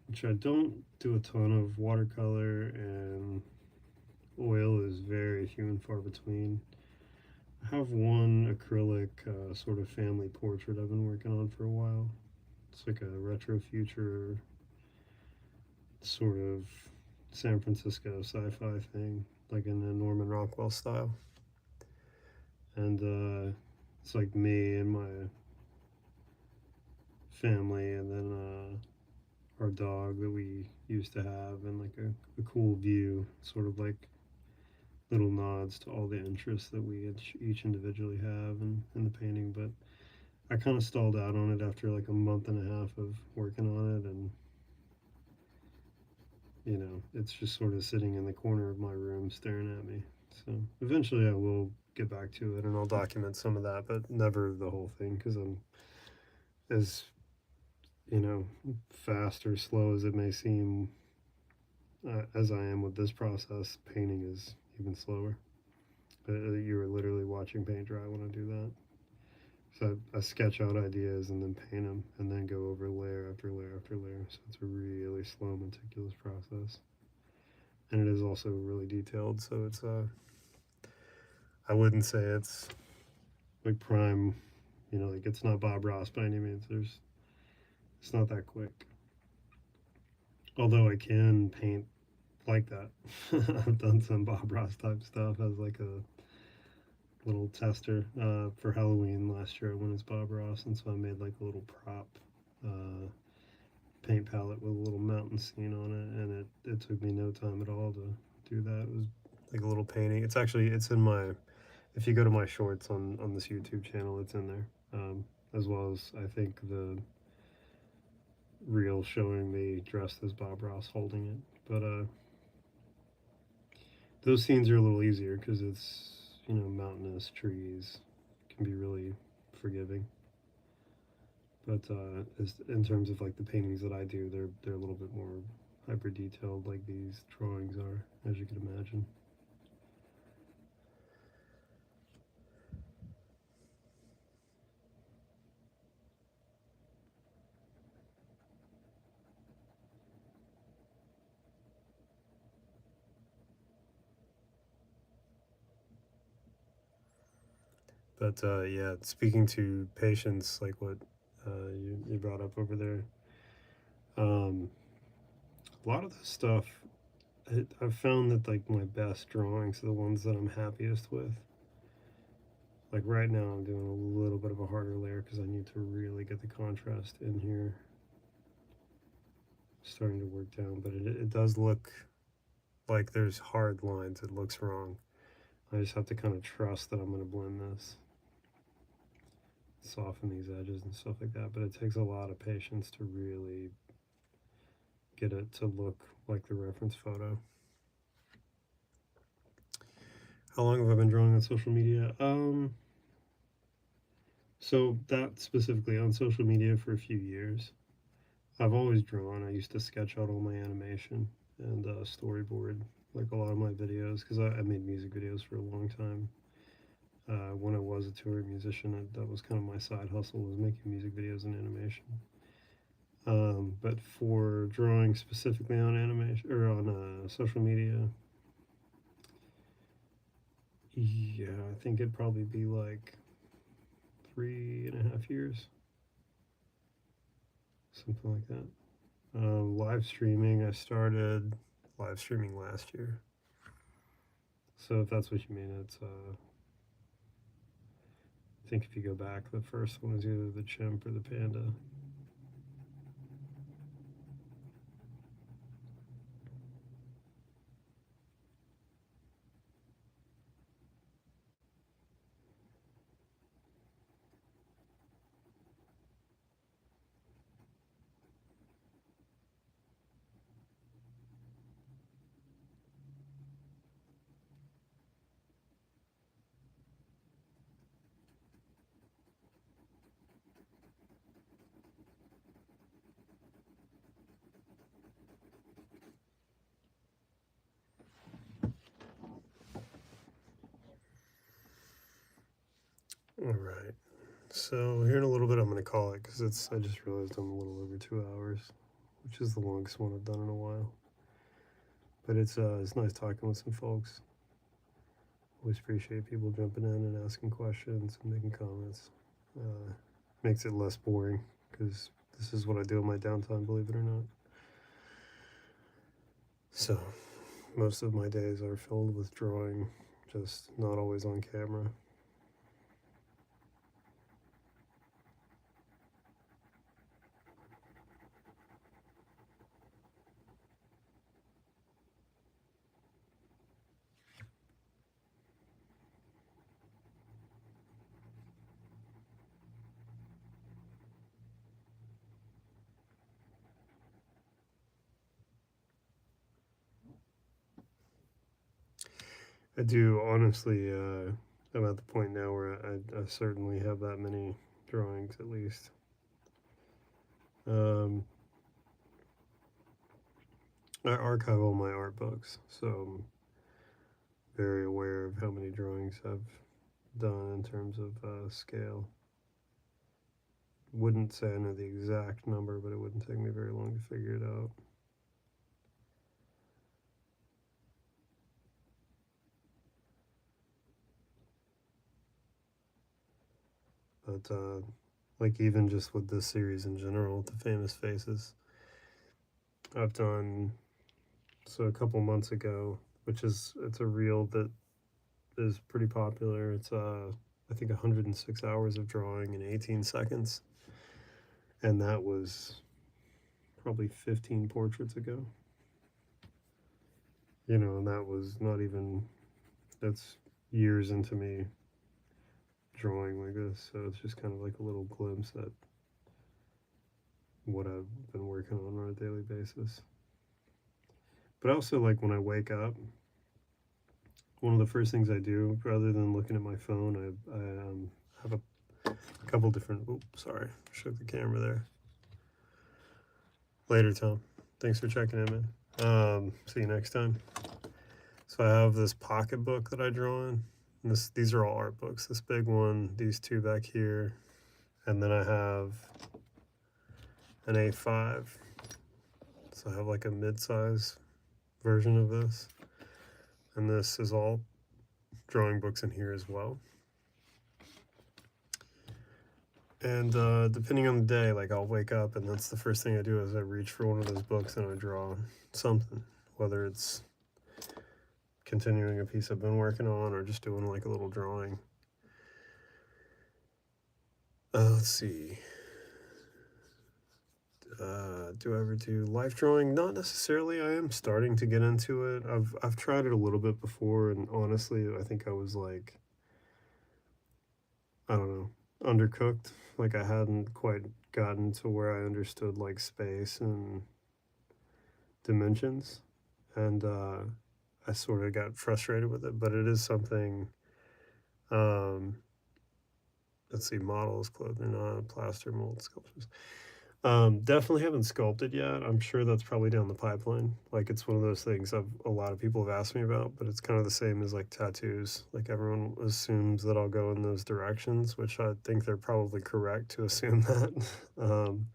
which I don't do a ton of. Watercolor and oil is very few and far between. I have one acrylic sort of family portrait I've been working on for a while. It's like a retro future sort of San Francisco sci-fi thing, like in the Norman Rockwell style. And it's like me and my family, and then our dog that we used to have, and like a cool view, sort of like little nods to all the interests that we each individually have in the painting. But I kind of stalled out on it after like a month and a half of working on it, and you know, it's just sort of sitting in the corner of my room staring at me. So eventually I will get back to it, and I'll document some of that, but never the whole thing, because I'm, as you know, fast or slow as it may seem, as I am with this process, painting is even slower. You are literally watching paint dry when I do that. So I sketch out ideas and then paint them, and then go over layer after layer after layer. So it's a really slow, meticulous process, and it is also really detailed. So it's I wouldn't say it's like prime, you know, like it's not Bob Ross by any means. It's not that quick. Although I can paint like that. I've done some Bob Ross type stuff as like a little tester for Halloween last year. I went as Bob Ross, and so I made like a little prop paint palette with a little mountain scene on it, and it took me no time at all to do that. It was like a little painting. It's in my, if you go to my shorts on this YouTube channel, it's in there, as well as I think the reel showing me dressed as Bob Ross holding it. But those scenes are a little easier because it's, you know, mountainous, trees, can be really forgiving. But in terms of like the paintings that I do, they're a little bit more hyper detailed, like these drawings are, as you can imagine. But yeah, speaking to patience, like what you brought up over there, a lot of this stuff, I've found that like my best drawings are the ones that I'm happiest with. Like right now, I'm doing a little bit of a harder layer because I need to really get the contrast in here. Starting to work down, but it does look like there's hard lines. It looks wrong. I just have to kind of trust that I'm going to blend this, soften these edges and stuff like that. But it takes a lot of patience to really get it to look like the reference photo. How long have I been drawing on social media? So that specifically on social media for a few years. I've always drawn. I used to sketch out all my animation and storyboard like a lot of my videos because I made music videos for a long time. When I was a touring musician, that was kind of my side hustle, was making music videos and animation. But for drawing specifically on animation or on social media, yeah, I think it'd probably be like 3.5 years, something like that. Live streaming, I started live streaming last year. So if that's what you mean, it's I think if you go back, the first one was either the chimp or the panda. All right. So here in a little bit, I'm going to call it because I just realized I'm a little over 2 hours, which is the longest one I've done in a while. But it's nice talking with some folks. Always appreciate people jumping in and asking questions and making comments. Makes it less boring because this is what I do in my downtime, believe it or not. So most of my days are filled with drawing, just not always on camera. I do honestly. I'm at the point now where I certainly have that many drawings at least. Um, I archive all my art books, so I'm very aware of how many drawings I've done in terms of scale. Wouldn't say I know the exact number, but it wouldn't take me very long to figure it out. But like even just with this series in general, the famous faces, I've done. So a couple months ago, it's a reel that is pretty popular. It's I think 106 hours of drawing in 18 seconds, and that was probably 15 portraits ago. You know, and that was not even, that's years into me drawing like this. So it's just kind of like a little glimpse at what I've been working on a daily basis. But also, like when I wake up, one of the first things I do, rather than looking at my phone, I have a couple different. Oops, sorry, shook the camera there. Later, Tom. Thanks for checking in, man. See you next time. So I have this pocketbook that I draw in. These are all art books. This big one, these two back here, and then I have an A5. So I have like a mid-size version of this, and this is all drawing books in here as well. And depending on the day, like I'll wake up and that's the first thing I do is I reach for one of those books and I draw something, whether it's continuing a piece I've been working on or just doing like a little drawing. Let's see. Do I ever do life drawing? Not necessarily. I am starting to get into it. I've tried it a little bit before, and honestly, I think I was like, I don't know, undercooked. Like I hadn't quite gotten to where I understood like space and dimensions, and I sort of got frustrated with it. But it is something. Um, let's see, models, clothing, plaster mold sculptures. Definitely haven't sculpted yet. I'm sure that's probably down the pipeline. Like it's one of those things a lot of people have asked me about, but it's kind of the same as like tattoos. Like everyone assumes that I'll go in those directions, which I think they're probably correct to assume that. um,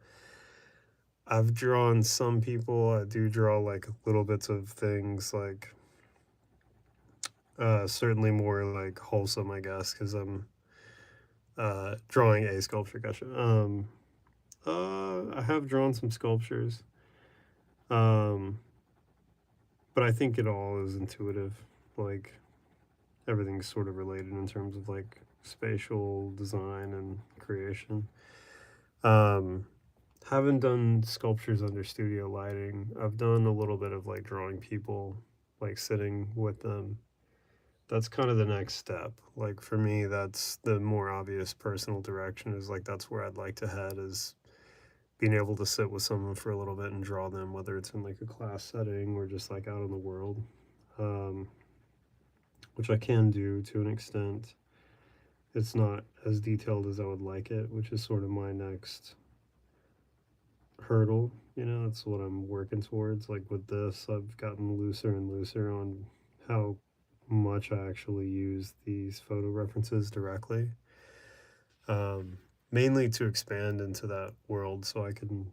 I've drawn some people. I do draw like little bits of things, like certainly more like wholesome, I guess, because I'm drawing a sculpture. Gotcha. I have drawn some sculptures. Um, but I think it all is intuitive. Like everything's sort of related in terms of like spatial design and creation. Um, haven't done sculptures under studio lighting. I've done a little bit of like drawing people, like sitting with them. That's kind of the next step. Like for me, that's the more obvious personal direction is like that's where I'd like to head is being able to sit with someone for a little bit and draw them, whether it's in like a class setting or just like out in the world, um, which I can do to an extent. It's not as detailed as I would like it, which is sort of my next hurdle. You know, that's what I'm working towards. Like with this, I've gotten looser and looser on how much I actually use these photo references directly, um, mainly to expand into that world so I can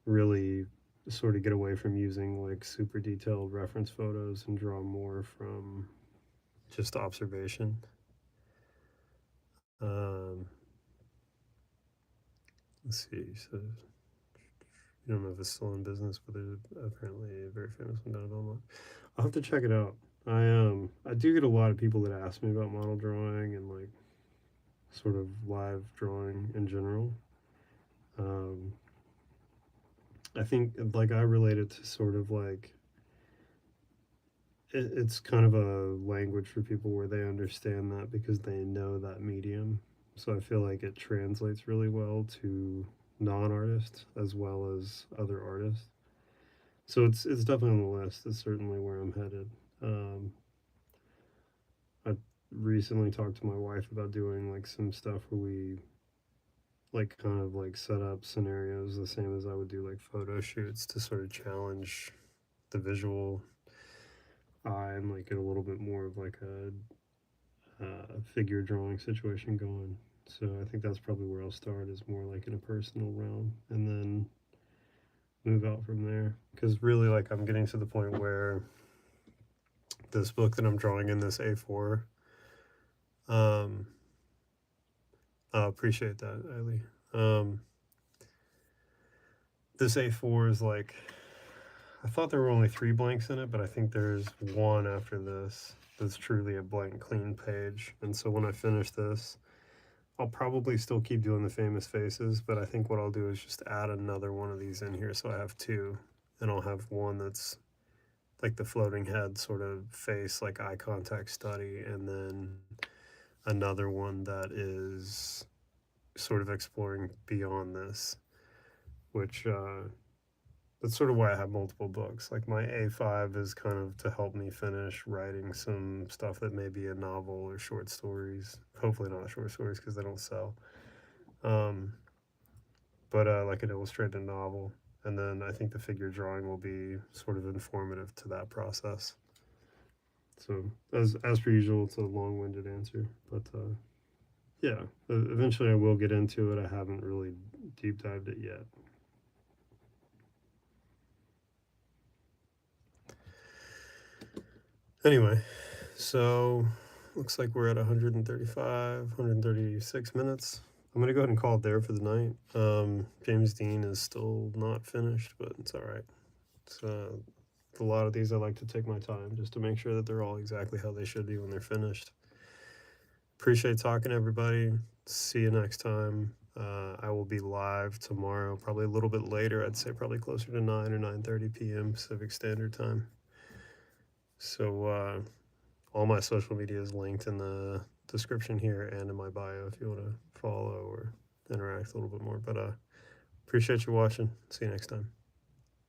really sort of get away from using like super detailed reference photos and draw more from just observation. Um, let's see. So you don't know if it's still in business, but there's apparently a very famous one down in Belmont. I'll have to check it out. I do get a lot of people that ask me about model drawing and like sort of live drawing in general. Um, I think like I relate it to sort of like it's kind of a language for people where they understand that because they know that medium. So I feel like it translates really well to non-artists as well as other artists. So it's definitely on the list. It's certainly where I'm headed. Um, I recently talked to my wife about doing like some stuff where we like kind of like set up scenarios the same as I would do like photo shoots to sort of challenge the visual eye and like get a little bit more of like a figure drawing situation going. So I think that's probably where I'll start is more like in a personal realm and then move out from there. Because really, like I'm getting to the point where this book that I'm drawing in this A4, um, I appreciate that, Eileen. This A4 is like, I thought there were only 3 blanks in it, but I think there's one after this that's truly a blank, clean page. And so when I finish this, I'll probably still keep doing the famous faces, but I think what I'll do is just add another one of these in here so I have 2. And I'll have one that's like the floating head sort of face, like eye contact study, and then another one that is sort of exploring beyond this, which that's sort of why I have multiple books. Like my A5 is kind of to help me finish writing some stuff that may be a novel or short stories. Hopefully not short stories because they don't sell. Um, but like an illustrated novel. And then I think the figure drawing will be sort of informative to that process. So as per usual, it's a long-winded answer, but yeah, eventually I will get into it. I haven't really deep dived it yet. Anyway, so looks like we're at 135, 136 minutes. I'm going to go ahead and call it there for the night. James Dean is still not finished, but it's all right. It's, a lot of these I like to take my time just to make sure that they're all exactly how they should be when they're finished. Appreciate talking to everybody. See you next time. I will be live tomorrow, probably a little bit later. I'd say probably closer to 9 or 9:30 p.m. Pacific Standard Time. So all my social media is linked in the description here and in my bio if you want to follow or interact a little bit more. But appreciate you watching. See you next time.